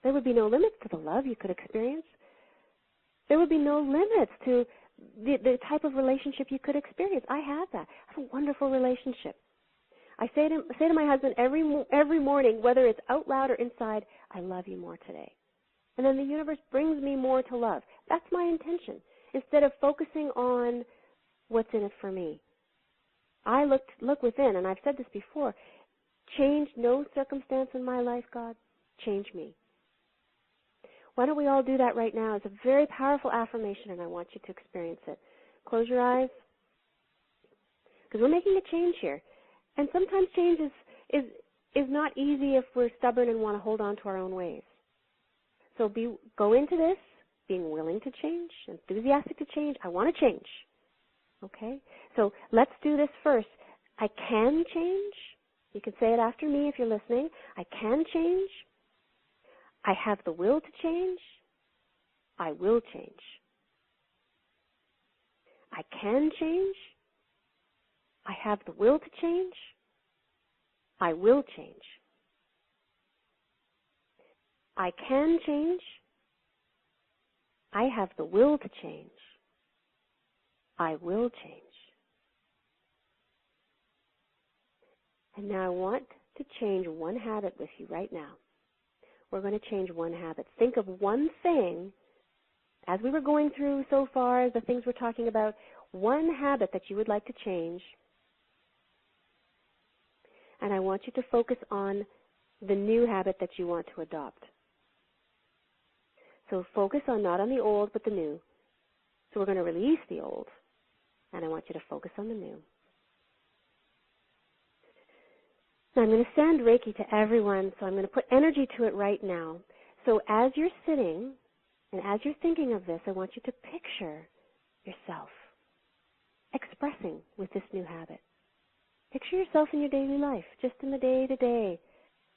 There would be no limits to the love you could experience. There would be no limits to the type of relationship you could experience. I have that. I have a wonderful relationship. I say to my husband every morning, whether it's out loud or inside, I love you more today. And then the universe brings me more to love. That's my intention. Instead of focusing on what's in it for me. I look within, and I've said this before, change no circumstance in my life, God, change me. Why don't we all do that right now? It's a very powerful affirmation, and I want you to experience it. Close your eyes, because we're making a change here. And sometimes change is not easy if we're stubborn and want to hold on to our own ways. So go into this being willing to change, enthusiastic to change. I want to change. Okay? So let's do this first. I can change. You can say it after me if you're listening. I can change. I have the will to change. I will change. I can change. I have the will to change. I will change. I can change. I have the will to change. I will change. And now I want to change one habit with you right now. We're going to change one habit. Think of one thing, as we were going through so far, the things we're talking about, one habit that you would like to change. And I want you to focus on the new habit that you want to adopt. So focus on not on the old, but the new. So we're going to release the old, and I want you to focus on the new. Now I'm going to send Reiki to everyone, so I'm going to put energy to it right now. So as you're sitting, and as you're thinking of this, I want you to picture yourself expressing with this new habit. Picture yourself in your daily life, just in the day-to-day.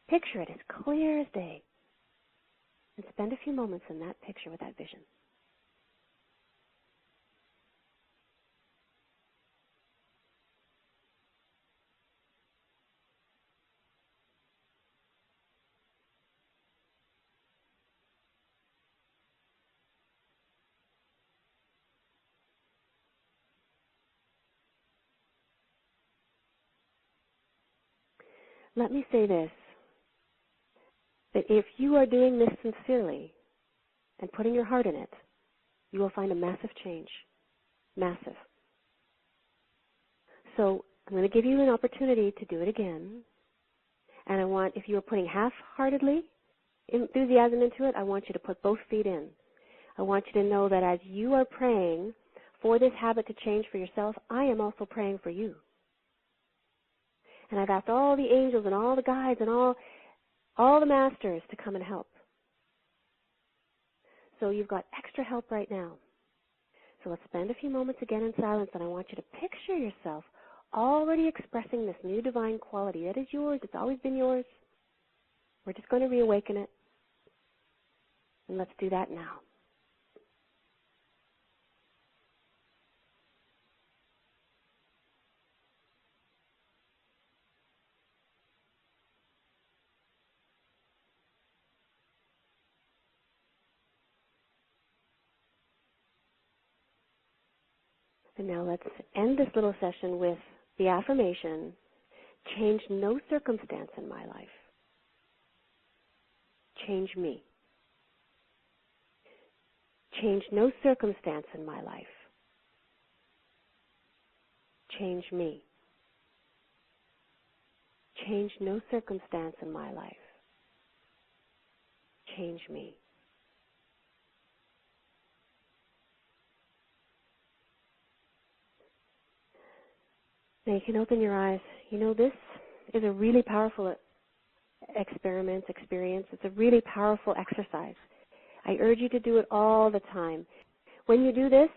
Picture it as clear as day. And spend a few moments in that picture with that vision. Let me say this, that if you are doing this sincerely and putting your heart in it, you will find a massive change. Massive. So I'm going to give you an opportunity to do it again. And I want, if you are putting half-heartedly enthusiasm into it, I want you to put both feet in. I want you to know that as you are praying for this habit to change for yourself, I am also praying for you. And I've asked all the angels and all the guides and all the masters to come and help. So you've got extra help right now. So let's spend a few moments again in silence, and I want you to picture yourself already expressing this new divine quality that is yours. It's always been yours. We're just going to reawaken it. And let's do that now. And now let's end this little session with the affirmation, change no circumstance in my life. Change me. Change no circumstance in my life. Change me. Change no circumstance in my life. Change me. Now you can open your eyes. You know, this is a really powerful experience. It's a really powerful exercise. I urge you to do it all the time. When you do this,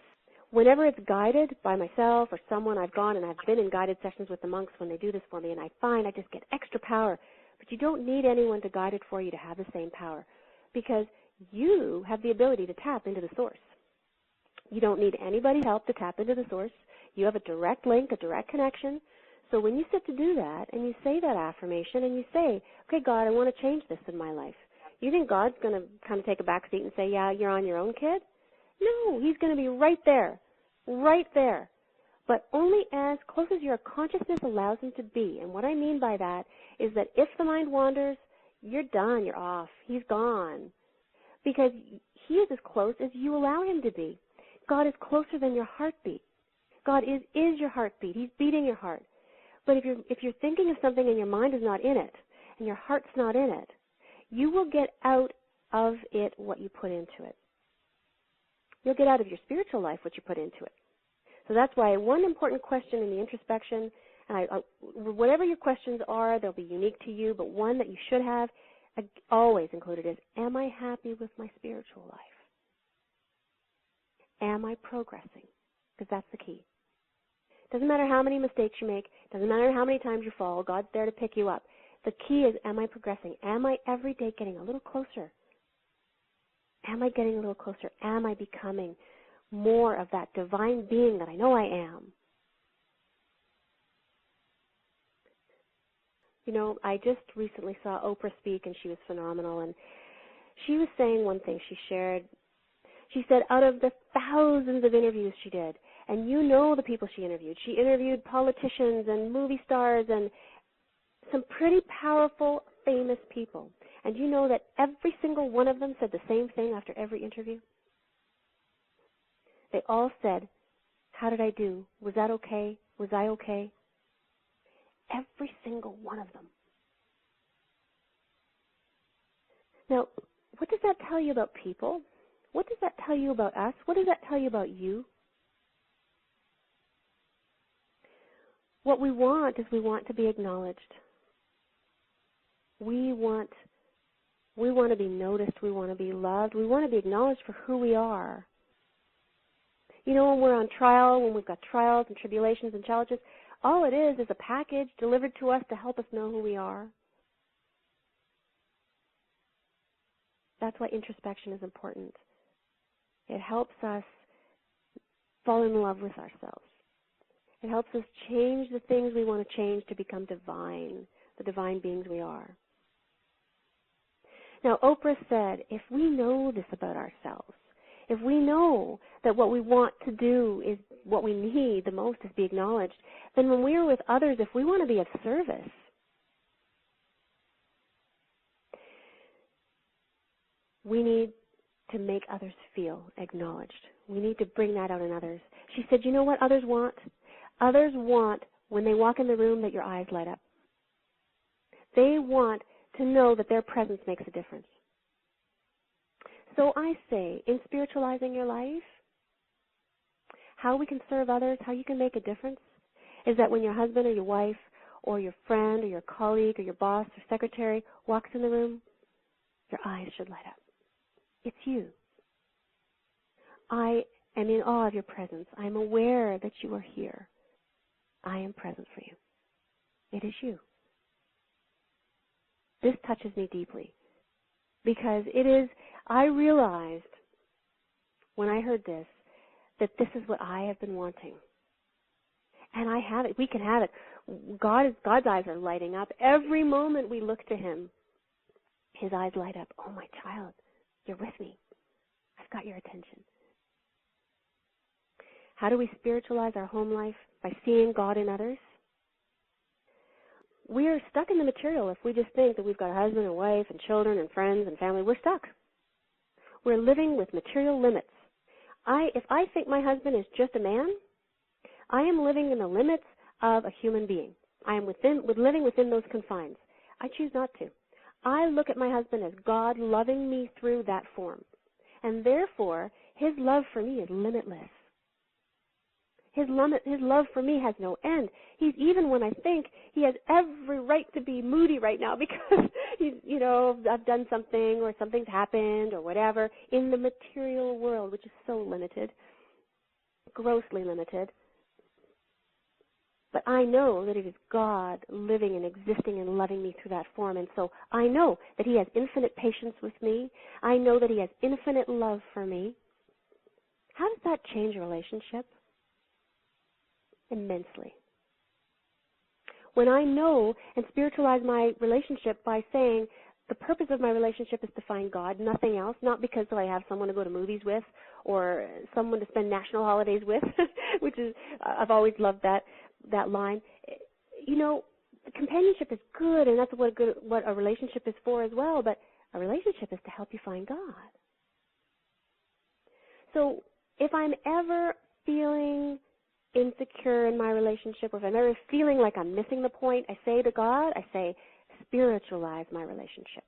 whenever it's guided by myself or someone, I've gone and I've been in guided sessions with the monks when they do this for me, and I find I just get extra power. But you don't need anyone to guide it for you to have the same power, because you have the ability to tap into the source. You don't need anybody's help to tap into the source. You have a direct link, a direct connection. So when you sit to do that and you say that affirmation and you say, okay, God, I want to change this in my life, you think God's going to kind of take a back seat and say, yeah, you're on your own, kid? No, he's going to be right there, but only as close as your consciousness allows him to be. And what I mean by that is that if the mind wanders, you're done, you're off, he's gone, because he is as close as you allow him to be. God is closer than your heartbeat. God is your heartbeat. He's beating your heart. But if you're thinking of something and your mind is not in it, and your heart's not in it, you will get out of it what you put into it. You'll get out of your spiritual life what you put into it. So that's why one important question in the introspection, and whatever your questions are, they'll be unique to you, but one that you should have always included is, am I happy with my spiritual life? Am I progressing? Because that's the key. Doesn't matter how many mistakes you make. Doesn't matter how many times you fall. God's there to pick you up. The key is, am I progressing? Am I every day getting a little closer? Am I getting a little closer? Am I becoming more of that divine being that I know I am? You know, I just recently saw Oprah speak, and she was phenomenal. And she was saying one thing she shared. She said out of the thousands of interviews she did, and you know the people she interviewed politicians and movie stars and some pretty powerful, famous people. And you know that every single one of them said the same thing after every interview? They all said, how did I do? Was that okay? Was I okay? Every single one of them. Now, what does that tell you about people? What does that tell you about us? What does that tell you about you? What we want is we want to be acknowledged. We want to be noticed. We want to be loved. We want to be acknowledged for who we are. You know, when we're on trial, when we've got trials and tribulations and challenges, all it is a package delivered to us to help us know who we are. That's why introspection is important. It helps us fall in love with ourselves. It helps us change the things we want to change to become divine, the divine beings we are. Now, Oprah said, if we know this about ourselves, if we know that what we want to do is what we need the most is be acknowledged, then when we are with others, if we want to be of service, we need to make others feel acknowledged. We need to bring that out in others. She said, you know what others want? Others want, when they walk in the room, that your eyes light up. They want to know that their presence makes a difference. So I say, in spiritualizing your life, how we can serve others, how you can make a difference, is that when your husband or your wife or your friend or your colleague or your boss or secretary walks in the room, your eyes should light up. It's you. I am in awe of your presence. I am aware that you are here. I am present for you. It is you. This touches me deeply because I realized when I heard this that this is what I have been wanting. And I have it. We can have it. God's eyes are lighting up. Every moment we look to Him, His eyes light up. Oh, my child, you're with me. I've got your attention. How do we spiritualize our home life? By seeing God in others. We are stuck in the material if we just think that we've got a husband and wife and children and friends and family. We're stuck. We're living with material limits. If I think my husband is just a man, I am living in the limits of a human being. I am living within those confines. I choose not to. I look at my husband as God loving me through that form. And therefore, His love for me is limitless. His love for me has no end. Even when I think he has every right to be moody right now because I've done something or something's happened or whatever in the material world, which is so limited, grossly limited. But I know that it is God living and existing and loving me through that form. And so I know that He has infinite patience with me. I know that He has infinite love for me. How does that change a relationship? Immensely. When I know and spiritualize my relationship by saying the purpose of my relationship is to find God, nothing else, not because I have someone to go to movies with or someone to spend national holidays with, which is, I've always loved that line. Companionship is good, and that's what a relationship is for as well, but a relationship is to help you find God. So if I'm ever feeling insecure in my relationship, or if I'm ever feeling like I'm missing the point, I say to God, spiritualize my relationship.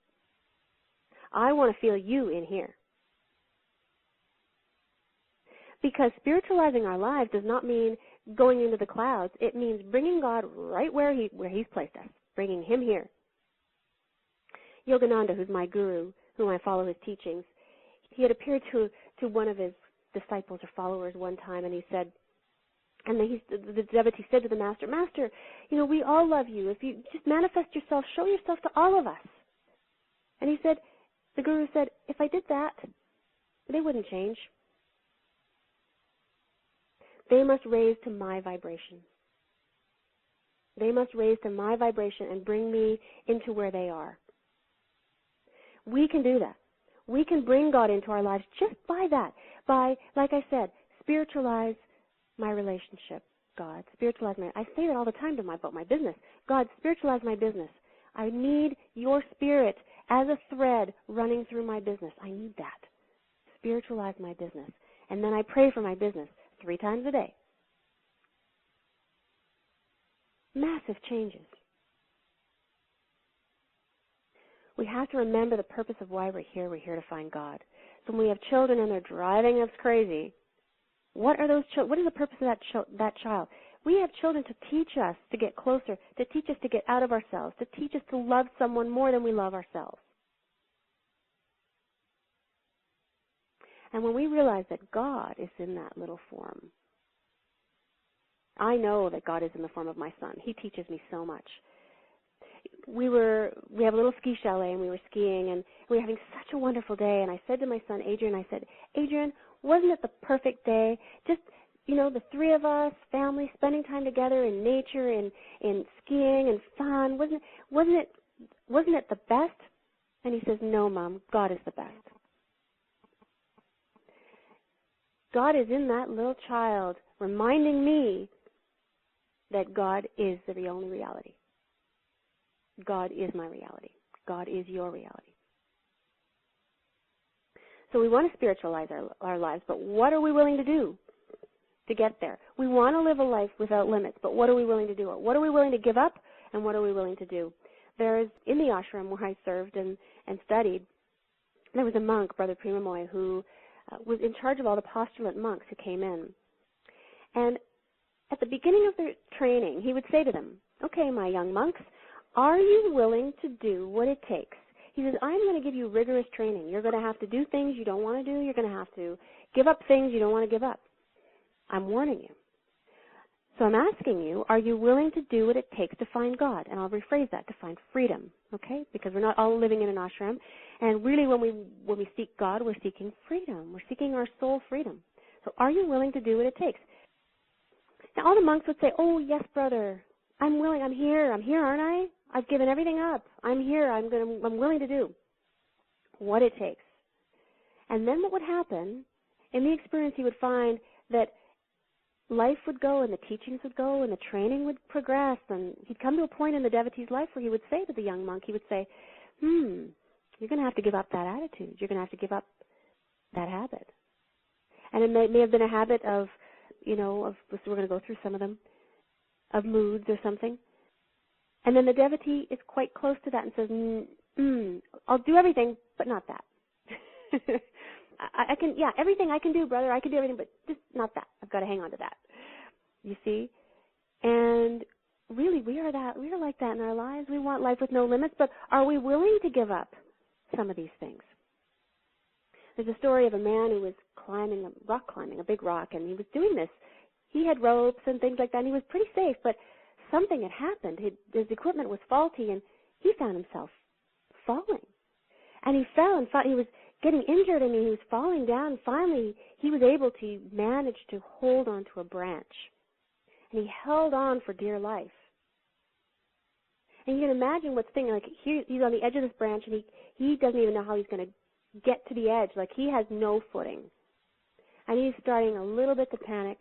I want to feel you in here. Because spiritualizing our lives does not mean going into the clouds. It means bringing God right where He's placed us, bringing Him here. Yogananda, who's my guru, whom I follow his teachings, he had appeared to one of his disciples or followers one time, and he said, and the devotee said to the master, "Master, we all love you. If you just manifest yourself, show yourself to all of us." And the guru said, "If I did that, they wouldn't change. They must raise to my vibration. They must raise to my vibration and bring me into where they are." We can do that. We can bring God into our lives just by that. By, like I said, spiritualize my relationship, God. Spiritualize I say that all the time about my business. God, spiritualize my business. I need your spirit as a thread running through my business. I need that. Spiritualize my business. And then I pray for my business 3 times a day. Massive changes. We have to remember the purpose of why we're here. We're here to find God. So when we have children and they're driving us crazy, what are those? What is the purpose of that child? We have children to teach us to get closer, to teach us to get out of ourselves, to teach us to love someone more than we love ourselves. And when we realize that God is in that little form, I know that God is in the form of my son. He teaches me so much. We have a little ski chalet, and we were skiing, and we were having such a wonderful day. And I said to my son, Adrian, Adrian, wasn't it the perfect day? Just, the 3 of us, family, spending time together in nature, in skiing and fun. Wasn't it the best? And he says, no, Mom, God is the best. God is in that little child reminding me that God is the only reality. God is my reality. God is your reality. So we want to spiritualize our lives, but what are we willing to do to get there? We want to live a life without limits, but what are we willing to do? What are we willing to give up, and what are we willing to do? In the ashram where I served and studied, there was a monk, Brother Primamoy, who was in charge of all the postulant monks who came in. And at the beginning of their training, he would say to them, okay, my young monks, are you willing to do what it takes? He says, I'm going to give you rigorous training. You're going to have to do things you don't want to do. You're going to have to give up things you don't want to give up. I'm warning you. So I'm asking you, are you willing to do what it takes to find God? And I'll rephrase that, to find freedom, okay? Because we're not all living in an ashram. And really when we seek God, we're seeking freedom. We're seeking our soul freedom. So are you willing to do what it takes? Now all the monks would say, oh, yes, brother, I'm willing, I'm here, aren't I? I've given everything up. I'm here, I'm willing to do what it takes. And then what would happen, in the experience he would find that life would go and the teachings would go and the training would progress, and he'd come to a point in the devotee's life where he would say to the young monk, he would say, you're going to have to give up that attitude. You're going to have to give up that habit. And it may have been a habit of, we're going to go through some of them, of moods or something. And then the devotee is quite close to that and says, I'll do everything, but not that. I can, everything I can do, brother, I can do everything, but just not that. I've got to hang on to that. You see? And really, we are like that in our lives. We want life with no limits, but are we willing to give up some of these things? There's a story of a man who was rock climbing, a big rock, and he was doing this. He had ropes and things like that, and he was pretty safe, but something had happened. His equipment was faulty, and he found himself falling. And he fell and he was getting injured, and he was falling down. Finally, he was able to manage to hold onto a branch, and he held on for dear life. And you can imagine what's thinking, like he's on the edge of this branch, and he doesn't even know how he's going to get to the edge. Like he has no footing. And he's starting a little bit to panic,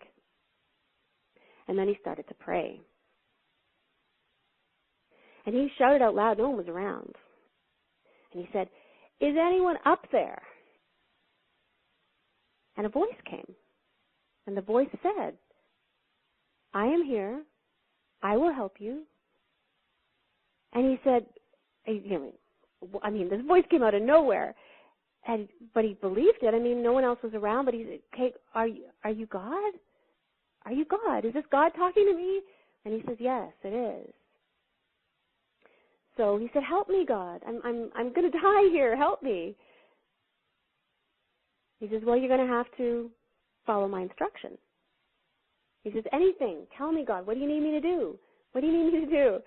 and then he started to pray. And he shouted out loud, no one was around. And he said, is anyone up there? And a voice came. And the voice said, I am here. I will help you. And he said, this voice came out of nowhere. But he believed it. No one else was around. But he said, okay, are you God? Are you God? Is this God talking to me? And he says, yes, it is. So he said, help me, God. I'm going to die here. Help me. He says, well, you're going to have to follow my instructions. He says, anything. Tell me, God. What do you need me to do? What do you need me to do?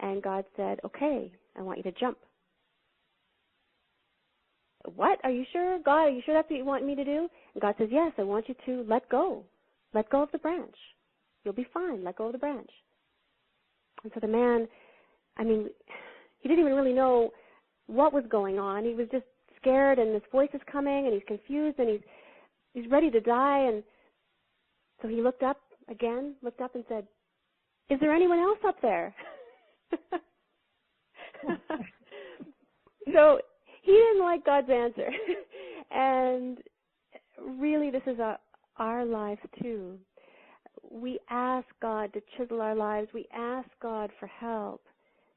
And God said, okay, I want you to jump. What? Are you sure? God, are you sure that's what you want me to do? And God says, yes, I want you to let go. Let go of the branch. You'll be fine. Let go of the branch. And so the man, he didn't even really know what was going on. He was just scared, and this voice is coming, and he's confused, and he's ready to die. And so he looked up and said, is there anyone else up there? So he didn't like God's answer. And really, this is our lives too. We ask God to chisel our lives. We ask God for help.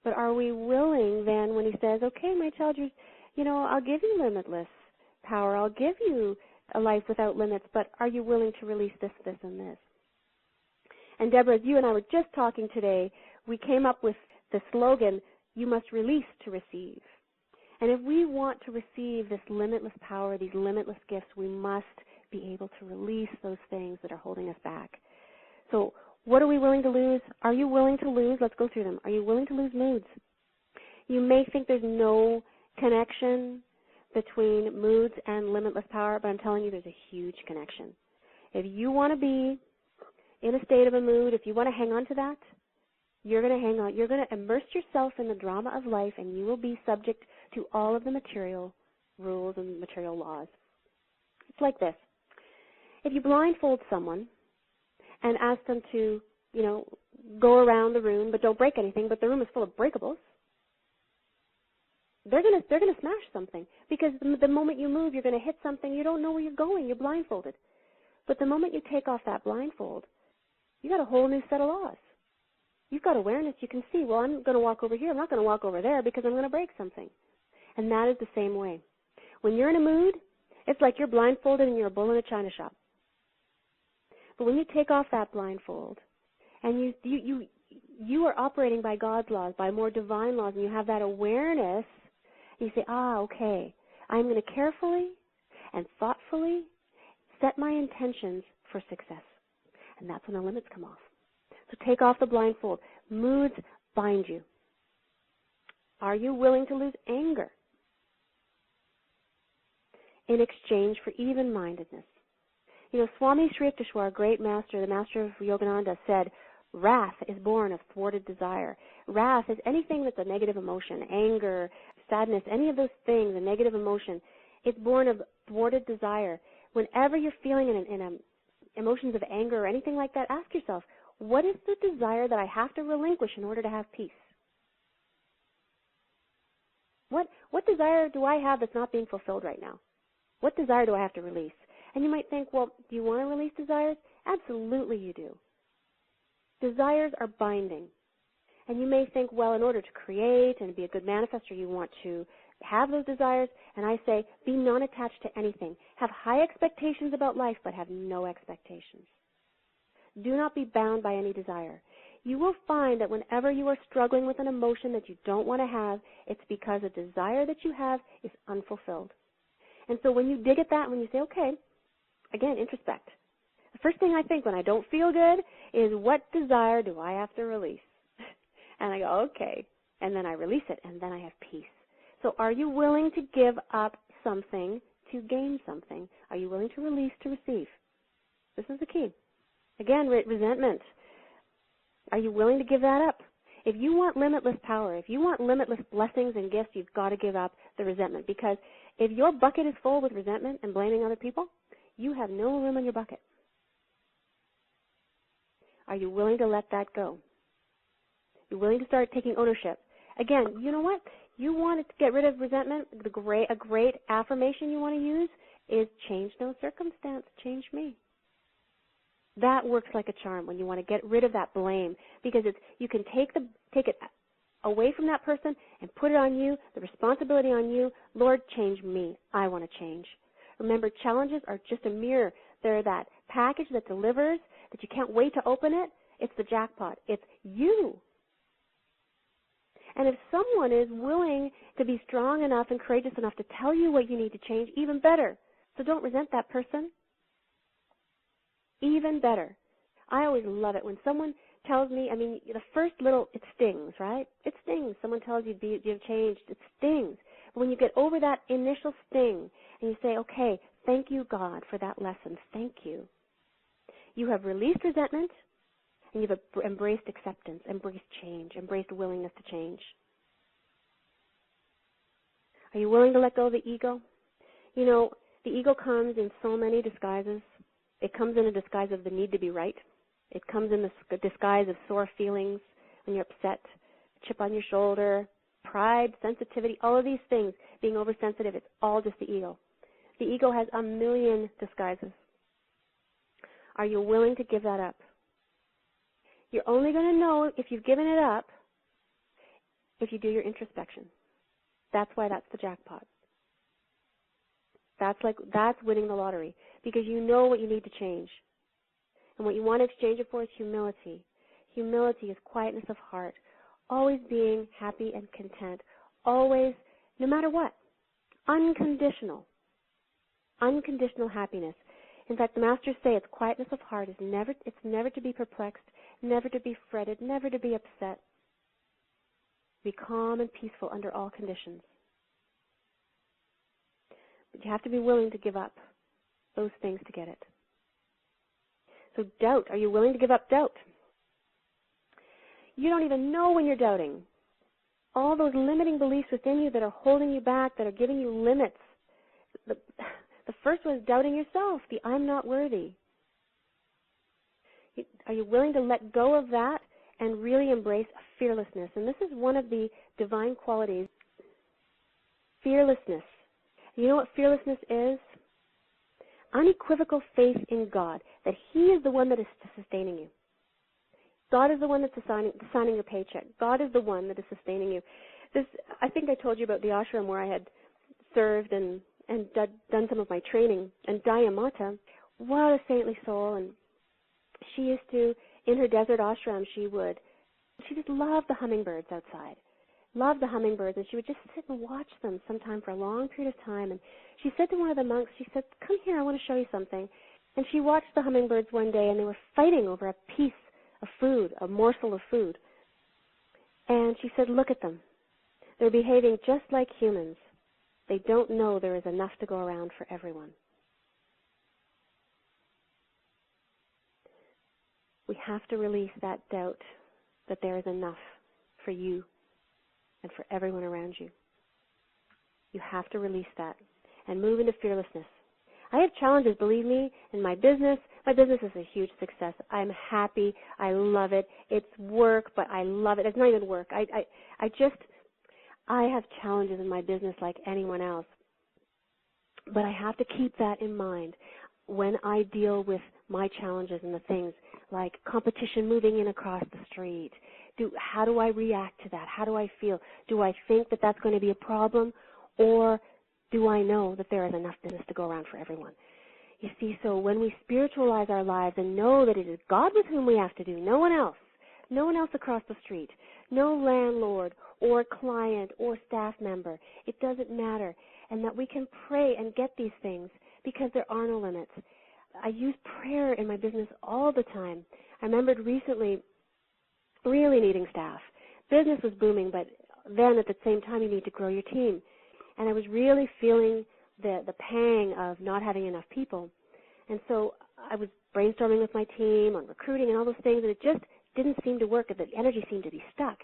But are we willing then when he says, okay, my child, I'll give you limitless power. I'll give you a life without limits, but are you willing to release this, this, and this? And Deborah, as you and I were just talking today, we came up with the slogan, you must release to receive. And if we want to receive this limitless power, these limitless gifts, we must be able to release those things that are holding us back. So what are we willing to lose? Are you willing to lose? Let's go through them. Are you willing to lose moods? You may think there's no connection between moods and limitless power, but I'm telling you there's a huge connection. If you want to be in a state of a mood, if you want to hang on to that, you're going to hang on. You're going to immerse yourself in the drama of life, and you will be subject to all of the material rules and material laws. It's like this. If you blindfold someone and ask them to, go around the room, but don't break anything, but the room is full of breakables, they're going to smash something, because the moment you move, you're going to hit something. You don't know where you're going. You're blindfolded. But the moment you take off that blindfold, you got a whole new set of laws. You've got awareness. You can see, well, I'm going to walk over here. I'm not going to walk over there because I'm going to break something. And that is the same way. When you're in a mood, it's like you're blindfolded and you're a bull in a china shop. But when you take off that blindfold and you are operating by God's laws, by more divine laws, and you have that awareness, you say, okay, I'm going to carefully and thoughtfully set my intentions for success. And that's when the limits come off. So take off the blindfold. Moods bind you. Are you willing to lose anger in exchange for even-mindedness? You know, Swami Sri Yukteswar, a great master, the master of Yogananda, said, wrath is born of thwarted desire. Wrath is anything that's a negative emotion, anger, sadness, any of those things, a negative emotion. It's born of thwarted desire. Whenever you're feeling in emotions of anger or anything like that, ask yourself, what is the desire that I have to relinquish in order to have peace? What desire do I have that's not being fulfilled right now? What desire do I have to release? And you might think, well, do you want to release desires? Absolutely you do. Desires are binding. And you may think, well, in order to create and be a good manifester, you want to have those desires. And I say, be non-attached to anything. Have high expectations about life, but have no expectations. Do not be bound by any desire. You will find that whenever you are struggling with an emotion that you don't want to have, it's because a desire that you have is unfulfilled. And so when you dig at that, when you say, okay, again, introspect. The first thing I think when I don't feel good is, what desire do I have to release? And I go, okay. And then I release it, and then I have peace. So are you willing to give up something to gain something? Are you willing to release to receive? This is the key. Again, resentment. Are you willing to give that up? If you want limitless power, if you want limitless blessings and gifts, you've got to give up the resentment. Because if your bucket is full with resentment and blaming other people, you have no room in your bucket. Are you willing to let that go? You're willing to start taking ownership. Again, you know what? You want to get rid of resentment. A great affirmation you want to use is, change no circumstance, change me. That works like a charm when you want to get rid of that blame, because you can take it away from that person and put it on you, the responsibility on you. Lord, change me. I want to change. Remember, challenges are just a mirror. They're that package that delivers, that you can't wait to open it. It's the jackpot. It's you. And if someone is willing to be strong enough and courageous enough to tell you what you need to change, even better. So don't resent that person. Even better. I always love it when someone tells me, the first it stings, right? It stings. Someone tells you you've changed. It stings. But when you get over that initial sting and you say, okay, thank you, God, for that lesson. Thank you. You have released resentment, and you've embraced acceptance, embraced change, embraced willingness to change. Are you willing to let go of the ego? You know, the ego comes in so many disguises. It comes in a disguise of the need to be right. It comes in the disguise of sore feelings when you're upset, chip on your shoulder, pride, sensitivity, all of these things. Being oversensitive, it's all just the ego. The ego has a million disguises. Are you willing to give that up? You're only going to know if you've given it up if you do your introspection. That's why that's the jackpot. That's winning the lottery, because you know what you need to change. And what you want to exchange it for is humility. Humility is quietness of heart, always being happy and content, always, no matter what, unconditional happiness. In fact, the masters say it's quietness of heart. It's never to be perplexed, never to be fretted, never to be upset. Be calm and peaceful under all conditions. But you have to be willing to give up those things to get it. So doubt. Are you willing to give up doubt? You don't even know when you're doubting. All those limiting beliefs within you that are holding you back, that are giving you limits. The first one is doubting yourself, the I'm not worthy. Are you willing to let go of that and really embrace fearlessness? And this is one of the divine qualities. Fearlessness. You know what fearlessness is? Unequivocal faith in God, that He is the one that is sustaining you. God is the one that's assigning your paycheck. God is the one that is sustaining you. I think I told you about the ashram where I had served and done some of my training. And Dayamata, what a saintly soul. And she used to, in her desert ashram, she just loved the hummingbirds outside. Loved the hummingbirds, and she would just sit and watch them sometime for a long period of time. And she said to one of the monks, she said, come here, I want to show you something. And she watched the hummingbirds one day, and they were fighting over a piece food, a morsel of food. And she said, look at them. They're behaving just like humans. They don't know there is enough to go around for everyone. We have to release that doubt that there is enough for you and for everyone around you. You have to release that and move into fearlessness. I have challenges, believe me, in my business. My business is a huge success. I'm happy. I love it. It's work, but I love it. It's not even work. I have challenges in my business like anyone else. But I have to keep that in mind when I deal with my challenges and the things like competition moving in across the street. How do I react to that? How do I feel? Do I think that that's going to be a problem, or do I know that there is enough business to go around for everyone? You see, so when we spiritualize our lives and know that it is God with whom we have to do, no one else across the street, no landlord or client or staff member, it doesn't matter, and that we can pray and get these things because there are no limits. I use prayer in my business all the time. I remembered recently really needing staff. Business was booming, but then at the same time you need to grow your team. And I was really feeling the pang of not having enough people. And so I was brainstorming with my team on recruiting and all those things, and it just didn't seem to work. The energy seemed to be stuck.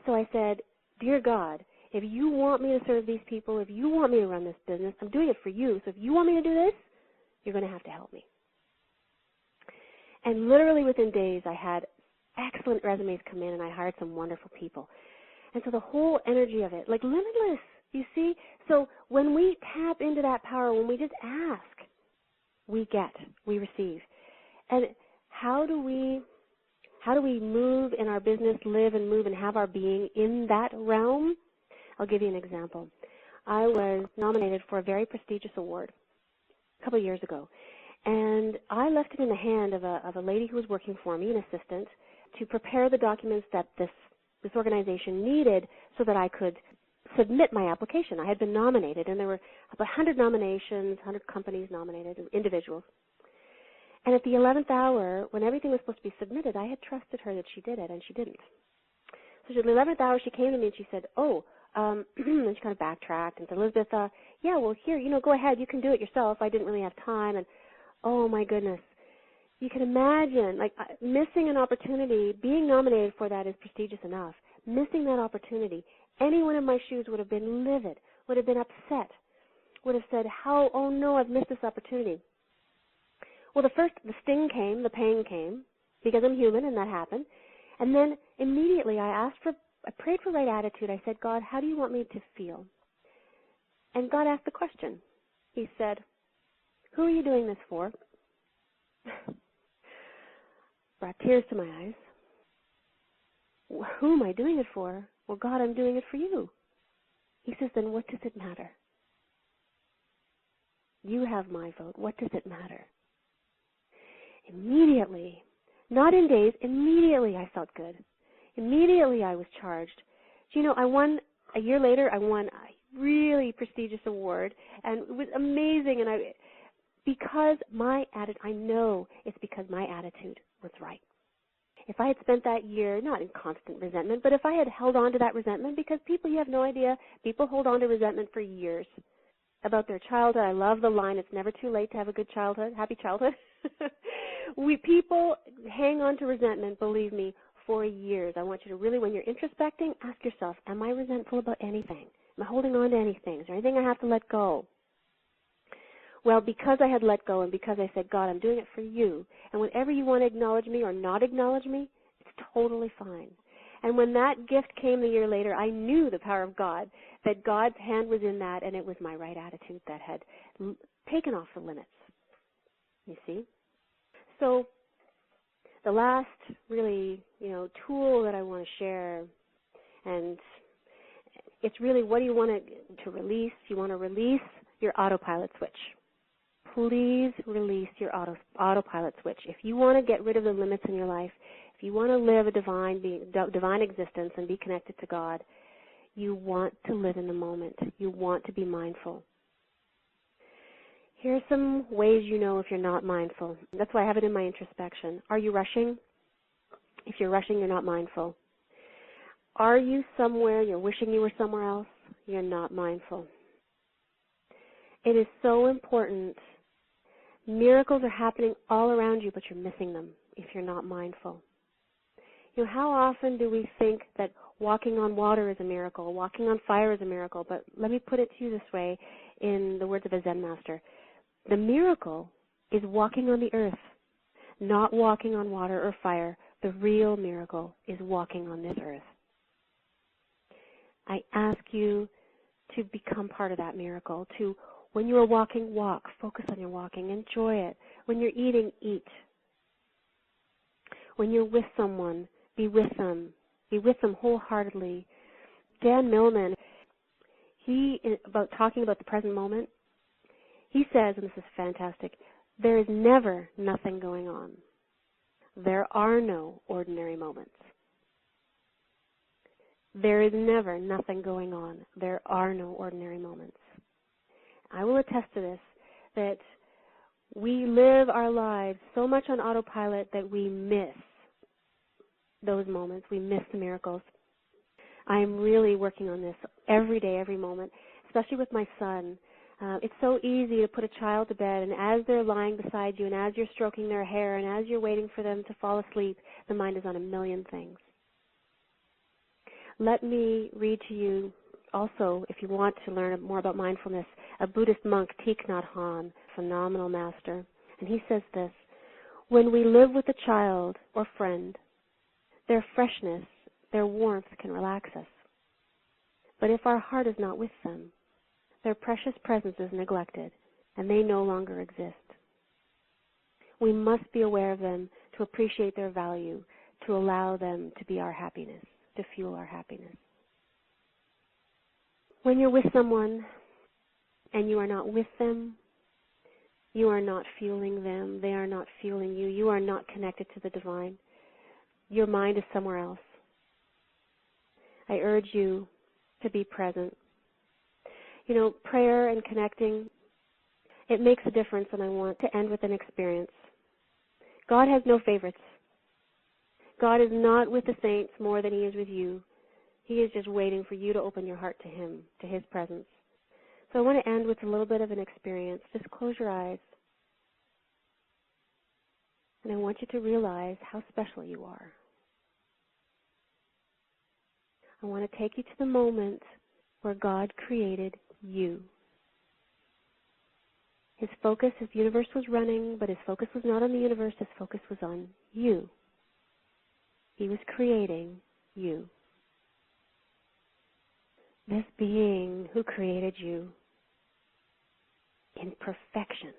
So I said, dear God, if you want me to serve these people, if you want me to run this business, I'm doing it for you. So if you want me to do this, you're going to have to help me. And literally within days, I had excellent resumes come in, and I hired some wonderful people. And so the whole energy of it, like limitless, you see? So when we tap into that power, when we just ask, we get, we receive. And how do we move in our business, live and move and have our being in that realm? I'll give you an example. I was nominated for a very prestigious award a couple of years ago, and I left it in the hand of a lady who was working for me, an assistant, to prepare the documents that this organization needed so that I could submit my application. I had been nominated, and there were about 100 nominations, 100 companies nominated, individuals. And at the 11th hour, when everything was supposed to be submitted, I had trusted her that she did it, and she didn't. So at the 11th hour, she came to me and she said, and she kind of backtracked and said, Elisabeth, yeah, well, here, go ahead, you can do it yourself. I didn't really have time, and oh my goodness. You can imagine, like, missing an opportunity, being nominated for that is prestigious enough. Missing that opportunity, anyone in my shoes would have been livid, would have been upset, would have said, oh no, I've missed this opportunity. Well, the sting came, the pain came, because I'm human and that happened. And then immediately I prayed for right attitude. I said, God, how do you want me to feel? And God asked the question. He said, who are you doing this for? Brought tears to my eyes. Who am I doing it for? Well, God, I'm doing it for you. He says, then what does it matter? You have my vote. What does it matter? Immediately, not in days, immediately I felt good. Immediately I was charged. I won, a year later, I won a really prestigious award, and it was amazing, and I know it's because my attitude was right. If I had spent that year, not in constant resentment, but if I had held on to that resentment, because people, you have no idea, people hold on to resentment for years about their childhood. I love the line, it's never too late to have a good childhood, happy childhood. People hang on to resentment, believe me, for years. I want you to really, when you're introspecting, ask yourself, am I resentful about anything? Am I holding on to anything? Is there anything I have to let go? Well, because I had let go and because I said, God, I'm doing it for you, and whenever you want to acknowledge me or not acknowledge me, it's totally fine. And when that gift came a year later, I knew the power of God, that God's hand was in that, and it was my right attitude that had taken off the limits. You see? So the last really, tool that I want to share, and it's really, what do you want to release? You want to release your autopilot switch. Please release your autopilot switch. If you want to get rid of the limits in your life, if you want to live a divine existence and be connected to God, you want to live in the moment. You want to be mindful. Here are some ways you know if you're not mindful. That's why I have it in my introspection. Are you rushing? If you're rushing, you're not mindful. Are you somewhere, you're wishing you were somewhere else? You're not mindful. It is so important. Miracles are happening all around you, but you're missing them if you're not mindful. You know, how often do we think that walking on water is a miracle, walking on fire is a miracle? But let me put it to you this way in the words of a Zen master. The miracle is walking on the earth, not walking on water or fire. The real miracle is walking on this earth. I ask you to become part of that miracle, to, when you are walking, walk. Focus on your walking. Enjoy it. When you're eating, eat. When you're with someone, be with them. Be with them wholeheartedly. Dan Millman, about talking about the present moment, he says, and this is fantastic, there is never nothing going on. There are no ordinary moments. There is never nothing going on. There are no ordinary moments. I will attest to this, that we live our lives so much on autopilot that we miss those moments. We miss the miracles. I am really working on this every day, every moment, especially with my son. It's so easy to put a child to bed, and as they're lying beside you, and as you're stroking their hair, and as you're waiting for them to fall asleep, the mind is on a million things. Let me read to you also, if you want to learn more about mindfulness, a Buddhist monk, Thich Nhat Hanh, phenomenal master. And he says this: when we live with a child or friend, their freshness, their warmth can relax us. But if our heart is not with them, their precious presence is neglected, and they no longer exist. We must be aware of them to appreciate their value, to allow them to be our happiness, to fuel our happiness. When you're with someone and you are not with them, you are not fueling them, they are not fueling you, you are not connected to the divine. Your mind is somewhere else. I urge you to be present. You know, prayer and connecting, it makes a difference, and I want to end with an experience. God has no favorites. God is not with the saints more than He is with you. He is just waiting for you to open your heart to Him, to His presence. So I want to end with a little bit of an experience. Just close your eyes. And I want you to realize how special you are. I want to take you to the moment where God created you. His focus, His universe was running, but His focus was not on the universe, His focus was on you. He was creating you. This being who created you in perfection,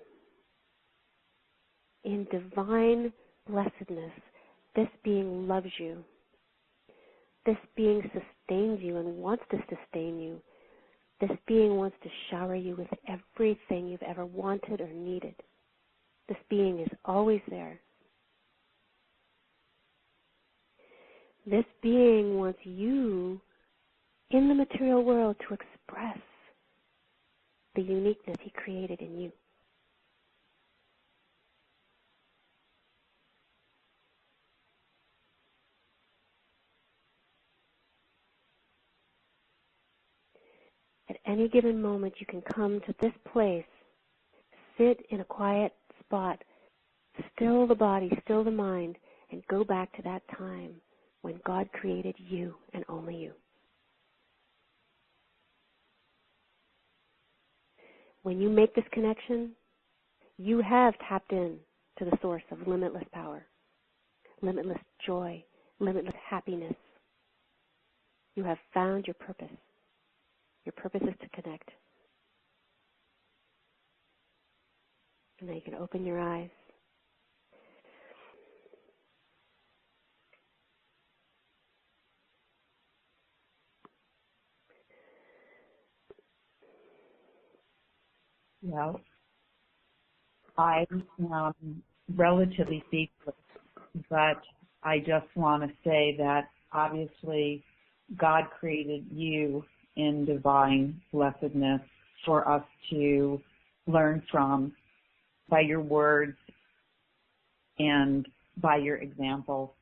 in divine blessedness, this being loves you. This being sustains you and wants to sustain you. This being wants to shower you with everything you've ever wanted or needed. This being is always there. This being wants you in the material world to express the uniqueness He created in you. At any given moment, you can come to this place, sit in a quiet spot, still the body, still the mind, and go back to that time when God created you and only you. When you make this connection, you have tapped in to the source of limitless power, limitless joy, limitless happiness. You have found your purpose. Your purpose is to connect. And now you can open your eyes. Well, I am relatively speechless, but I just want to say that obviously God created you in divine blessedness for us to learn from by your words and by your example.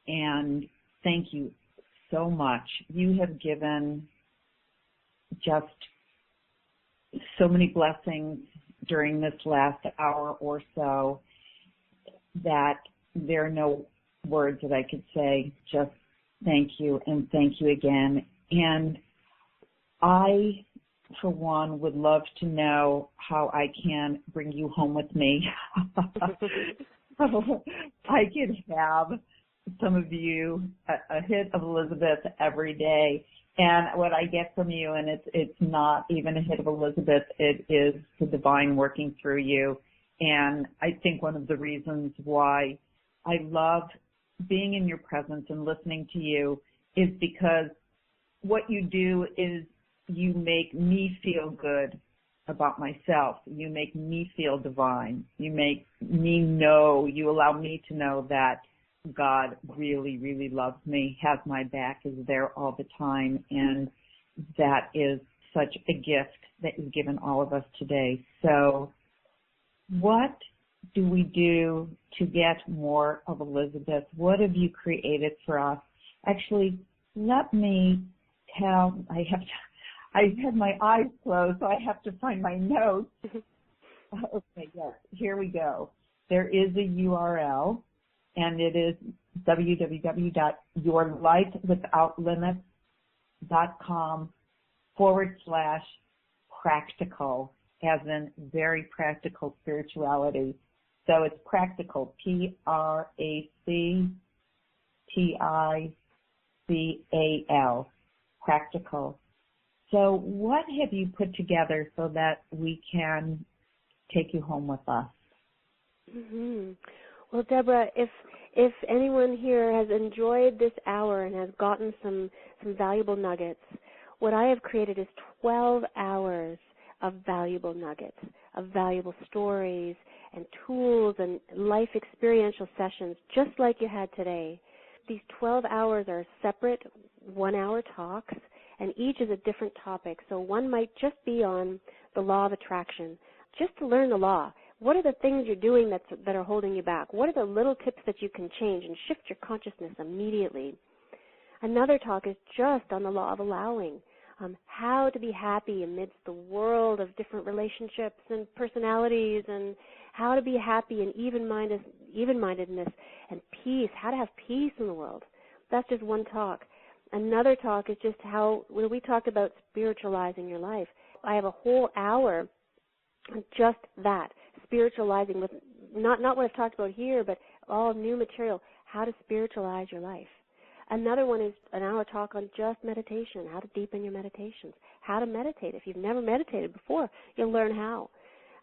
And thank you so much. You have given just so many blessings during this last hour or so that there are no words that I could say. Just thank you and thank you again. And I, for one, would love to know how I can bring you home with me. I could have some of you, a hit of Elisabeth every day. And what I get from you, and it's not even a hit of Elisabeth, it is the divine working through you. And I think one of the reasons why I love being in your presence and listening to you is because what you do is you make me feel good about myself. You make me feel divine. You make me know, you allow me to know that God really, really loves me, has my back, is there all the time, and that is such a gift that you've given all of us today. So what do we do to get more of Elisabeth? What have you created for us? Actually, let me tell, I had my eyes closed, so I have to find my notes. Okay, yes, here we go. There is a URL, and it is www.yourlifewithoutlimits.com/practical, as in very practical spirituality. So it's practical, PRACTICAL, practical. So what have you put together so that we can take you home with us? Mm-hmm. Well, Deborah, if anyone here has enjoyed this hour and has gotten some valuable nuggets, what I have created is 12 hours of valuable nuggets, of valuable stories and tools and life experiential sessions, just like you had today. These 12 hours are separate 1-hour talks, and each is a different topic. So one might just be on the law of attraction, just to learn the law. What are the things you're doing that are holding you back? What are the little tips that you can change and shift your consciousness immediately? Another talk is just on the law of allowing, how to be happy amidst the world of different relationships and personalities, and how to be happy and even-mindedness and peace, how to have peace in the world. That's just one talk. Another talk is just how, when we talked about spiritualizing your life, I have a whole hour on just that, spiritualizing with not what I've talked about here, but all new material, how to spiritualize your life. Another one is an hour talk on just meditation, how to deepen your meditations, how to meditate. If you've never meditated before, you'll learn how.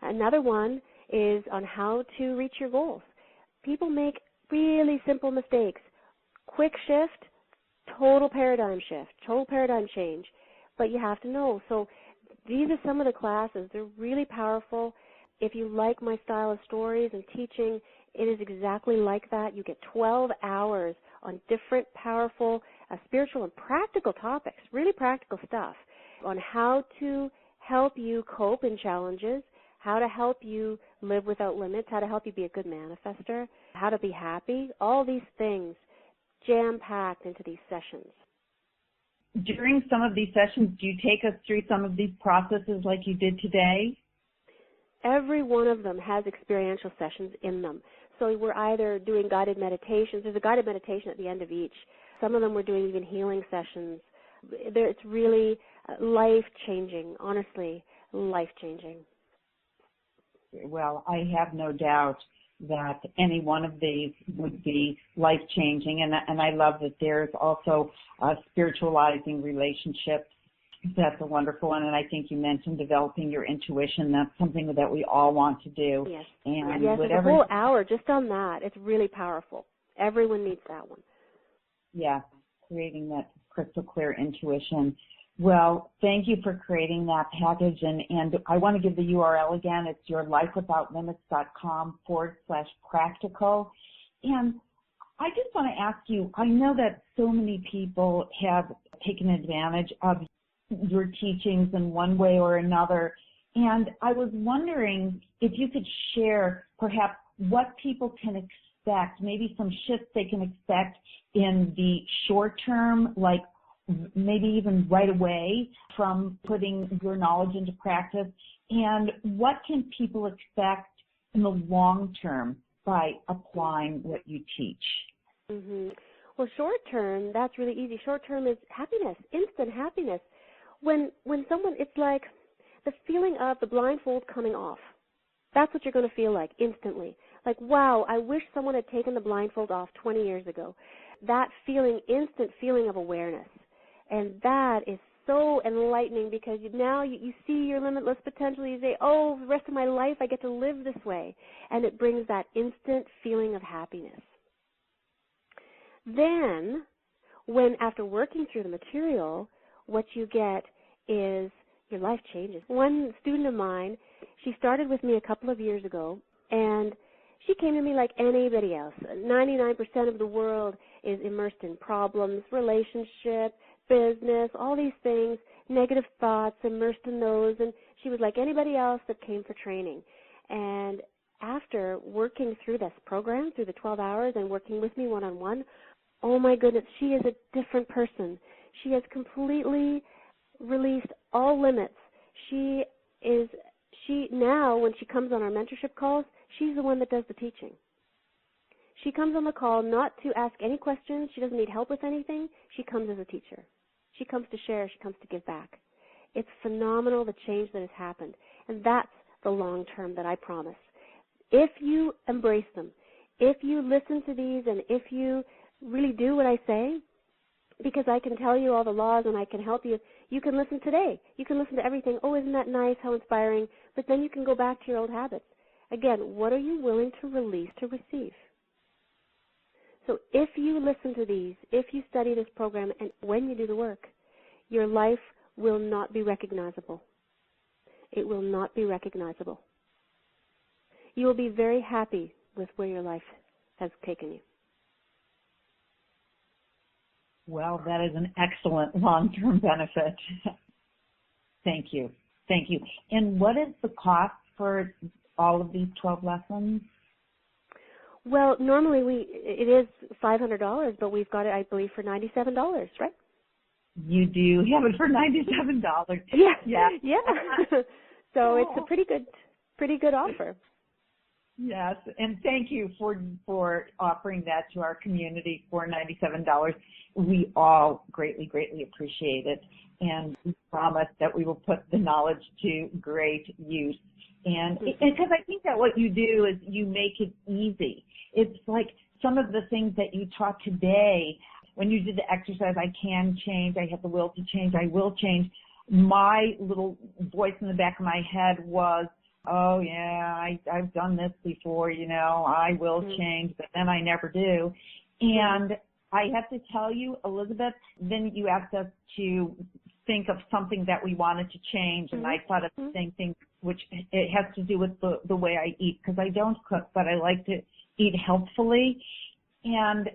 Another one is on how to reach your goals. People make really simple mistakes. Quick shift, total paradigm shift, total paradigm change, but you have to know. So these are some of the classes. They're really powerful. If you like my style of stories and teaching, it is exactly like that. You get 12 hours on different powerful spiritual and practical topics, really practical stuff, on how to help you cope in challenges, how to help you live without limits, how to help you be a good manifester, how to be happy, all these things jam-packed into these sessions. During some of these sessions, do you take us through some of these processes like you did today? Every one of them has experiential sessions in them. So we're either doing guided meditations. There's a guided meditation at the end of each. Some of them we're doing even healing sessions. It's really life-changing, honestly, life-changing. Well, I have no doubt that any one of these would be life-changing, and I love that there's also spiritualizing relationships. That's a wonderful one, and I think you mentioned developing your intuition. That's something that we all want to do. Yes, and yes, there's a whole hour just on that. It's really powerful. Everyone needs that one. Yeah, creating that crystal clear intuition. Well, thank you for creating that package, and I want to give the URL again. It's yourlifewithoutlimits.com/practical. And I just want to ask you, I know that so many people have taken advantage of your teachings in one way or another, and I was wondering if you could share perhaps what people can expect expect, maybe some shifts they can expect in the short term, like maybe even right away from putting your knowledge into practice? And what can people expect in the long term by applying what you teach? Mm-hmm. Well, short term, that's really easy. Short term is happiness, instant happiness. When someone, it's like the feeling of the blindfold coming off. That's what you're going to feel like instantly. Like, wow, I wish someone had taken the blindfold off 20 years ago. That feeling, instant feeling of awareness. And that is so enlightening because now you see your limitless potential. You say, oh, the rest of my life I get to live this way. And it brings that instant feeling of happiness. Then, when after working through the material, what you get is your life changes. One student of mine, she started with me a couple of years ago, and she came to me like anybody else. 99% of the world is immersed in problems, relationships, business, all these things, negative thoughts, immersed in those, and she was like anybody else that came for training. And after working through this program, through the 12 hours and working with me one-on-one, oh my goodness, she is a different person. She has completely released all limits. She now, when she comes on our mentorship calls, she's the one that does the teaching. She comes on the call not to ask any questions. She doesn't need help with anything. She comes as a teacher. She comes to share. She comes to give back. It's phenomenal, the change that has happened. And that's the long term that I promise. If you embrace them, if you listen to these, and if you really do what I say, because I can tell you all the laws and I can help you, you can listen today. You can listen to everything. Oh, isn't that nice? How inspiring. But then you can go back to your old habits. Again, what are you willing to release to receive? So if you listen to these, if you study this program, and when you do the work, your life will not be recognizable. It will not be recognizable. You will be very happy with where your life has taken you. Well, that is an excellent long-term benefit. Thank you. Thank you. And what is the cost for all of these 12 lessons? Well, normally it is $500, but we've got it, I believe, for $97, right? You do have it for $97. Yeah. So it's a pretty good offer. Yes, and thank you for offering that to our community for $97. We all greatly, greatly appreciate it, and we promise that we will put the knowledge to great use. And because I think that what you do is you make it easy. It's like some of the things that you taught today, when you did the exercise, I can change, I have the will to change, I will change. My little voice in the back of my head was, oh, yeah, I've done this before, I will change, but then I never do. And I have to tell you, Elisabeth, then you asked us to think of something that we wanted to change, and I thought of the same thing, which it has to do with the way I eat, because I don't cook, but I like to eat healthfully. And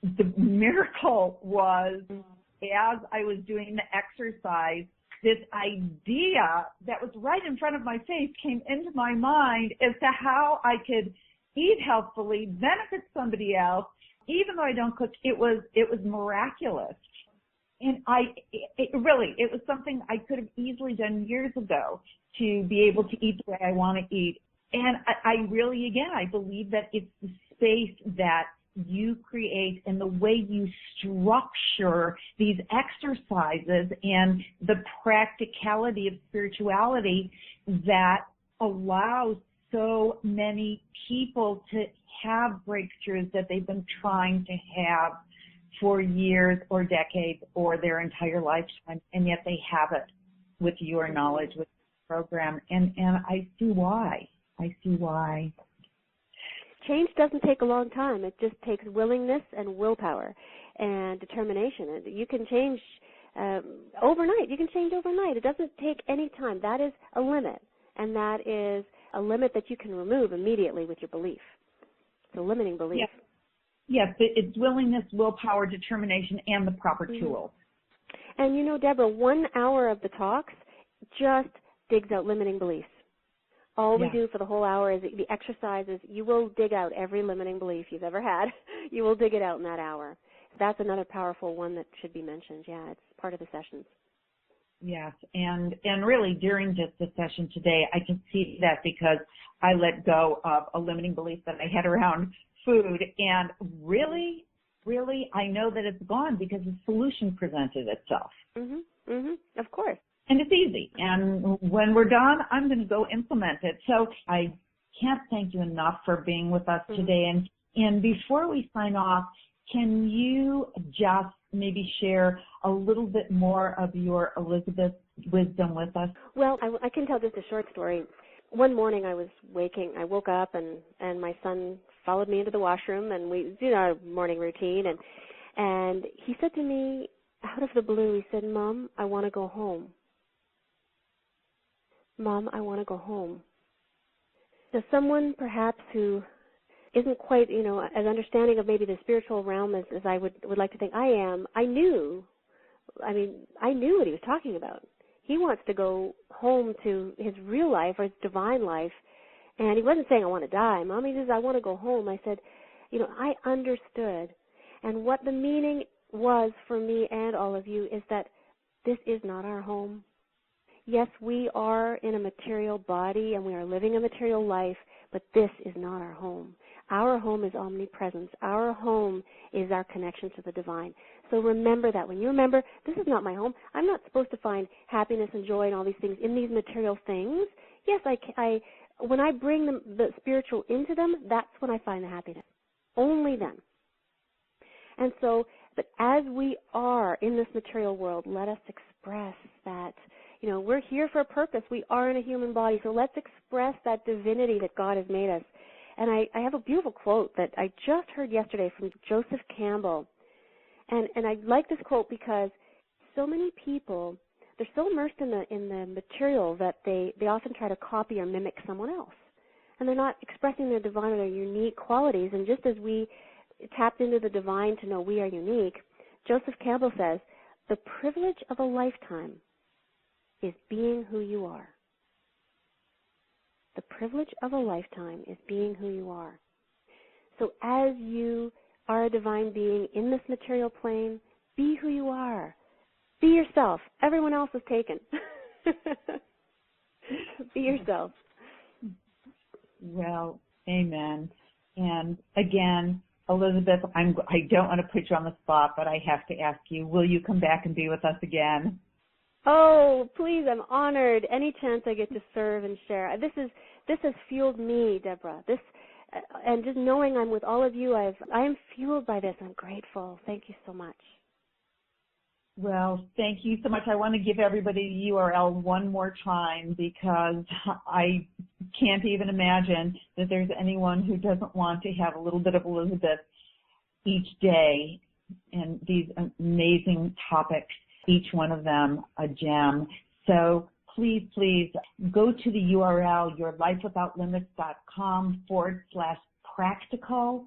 the miracle was, as I was doing the exercise, this idea that was right in front of my face came into my mind as to how I could eat healthfully, benefit somebody else, even though I don't cook. It was miraculous. And it was something I could have easily done years ago to be able to eat the way I want to eat. And I believe that it's the space that you create and the way you structure these exercises and the practicality of spirituality that allows so many people to have breakthroughs that they've been trying to have for years or decades or their entire lifetime, and yet they have it with your knowledge, with the program. And I see why. Change doesn't take a long time. It just takes willingness and willpower and determination. You can change overnight. You can change overnight. It doesn't take any time. That is a limit, and that is a limit that you can remove immediately with your belief. It's a limiting belief. Yes, it's willingness, willpower, determination, and the proper tools. And Deborah, 1 hour of the talks just digs out limiting beliefs. All we do for the whole hour is the exercises. You will dig out every limiting belief you've ever had. You will dig it out in that hour. That's another powerful one that should be mentioned. Yeah, it's part of the sessions. Yes, and really during just the session today, I can see that because I let go of a limiting belief that I had around food, and really, I know that it's gone because the solution presented itself. Of course. And it's easy. And when we're done, I'm going to go implement it. So I can't thank you enough for being with us today. And before we sign off, can you just maybe share a little bit more of your Elisabeth wisdom with us? Well, I can tell just a short story. One morning I woke up and my son followed me into the washroom, and we did our morning routine, and he said to me out of the blue, he said, "Mom, I want to go home. Mom, I want to go home." So someone perhaps who isn't quite, as understanding of maybe the spiritual realm as I would like to think I am, I knew what he was talking about. He wants to go home to his real life or his divine life, and he wasn't saying, "I want to die, Mom." He says, "I want to go home." I said, I understood, and what the meaning was for me and all of you is that this is not our home. Yes, we are in a material body and we are living a material life, but this is not our home. Our home is omnipresence. Our home is our connection to the divine. So remember that. When you remember, this is not my home. I'm not supposed to find happiness and joy and all these things in these material things. Yes, when I bring the spiritual into them, that's when I find the happiness. Only then. And so, but as we are in this material world, let us express that. We're here for a purpose. We are in a human body, so let's express that divinity that God has made us. And I have a beautiful quote that I just heard yesterday from Joseph Campbell. And I like this quote because so many people, they're so immersed in the material that they often try to copy or mimic someone else. And they're not expressing their divine or their unique qualities. And just as we tapped into the divine to know we are unique, Joseph Campbell says, "The privilege of a lifetime is being who you are." The privilege of a lifetime is being who you are. So as you are a divine being in this material plane, be who you are. Be yourself. Everyone else is taken. Be yourself. Well, amen. And again, Elisabeth, I don't want to put you on the spot, but I have to ask you, will you come back and be with us again? Oh, please, I'm honored. Any chance I get to serve and share. This has fueled me, Deborah. And just knowing I'm with all of you, I am fueled by this. I'm grateful. Thank you so much. Well, thank you so much. I want to give everybody the URL one more time because I can't even imagine that there's anyone who doesn't want to have a little bit of Elisabeth each day and these amazing topics, each one of them a gem. So please go to the URL, yourlifewithoutlimits.com/practical, PRACTICAL.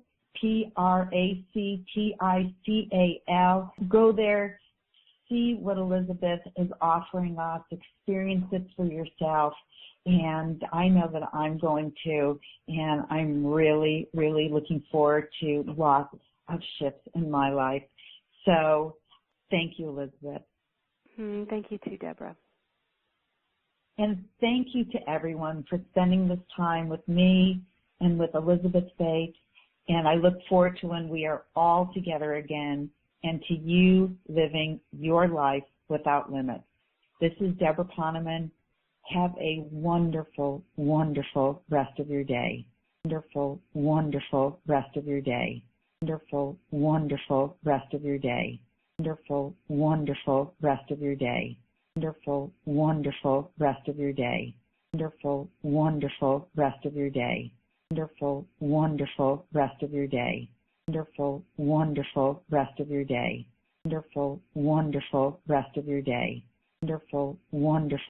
Go there, see what Elisabeth is offering us, experience it for yourself, and I know that I'm going to, and I'm really, really looking forward to lots of shifts in my life. So thank you, Elisabeth. Thank you too, Deborah. And thank you to everyone for spending this time with me and with Elisabeth Fayt. And I look forward to when we are all together again and to you living your life without limits. This is Deborah Poneman. Have a wonderful, wonderful rest of your day. Wonderful, wonderful rest of your day. Wonderful, wonderful rest of your day. Wonderful, wonderful rest of your day. Wonderful, wonderful rest of your day. Wonderful, wonderful rest of your day. Wonderful, wonderful rest of your day. Wonderful, wonderful rest of your day. Wonderful, wonderful rest of your day. Wonderful, wonderful.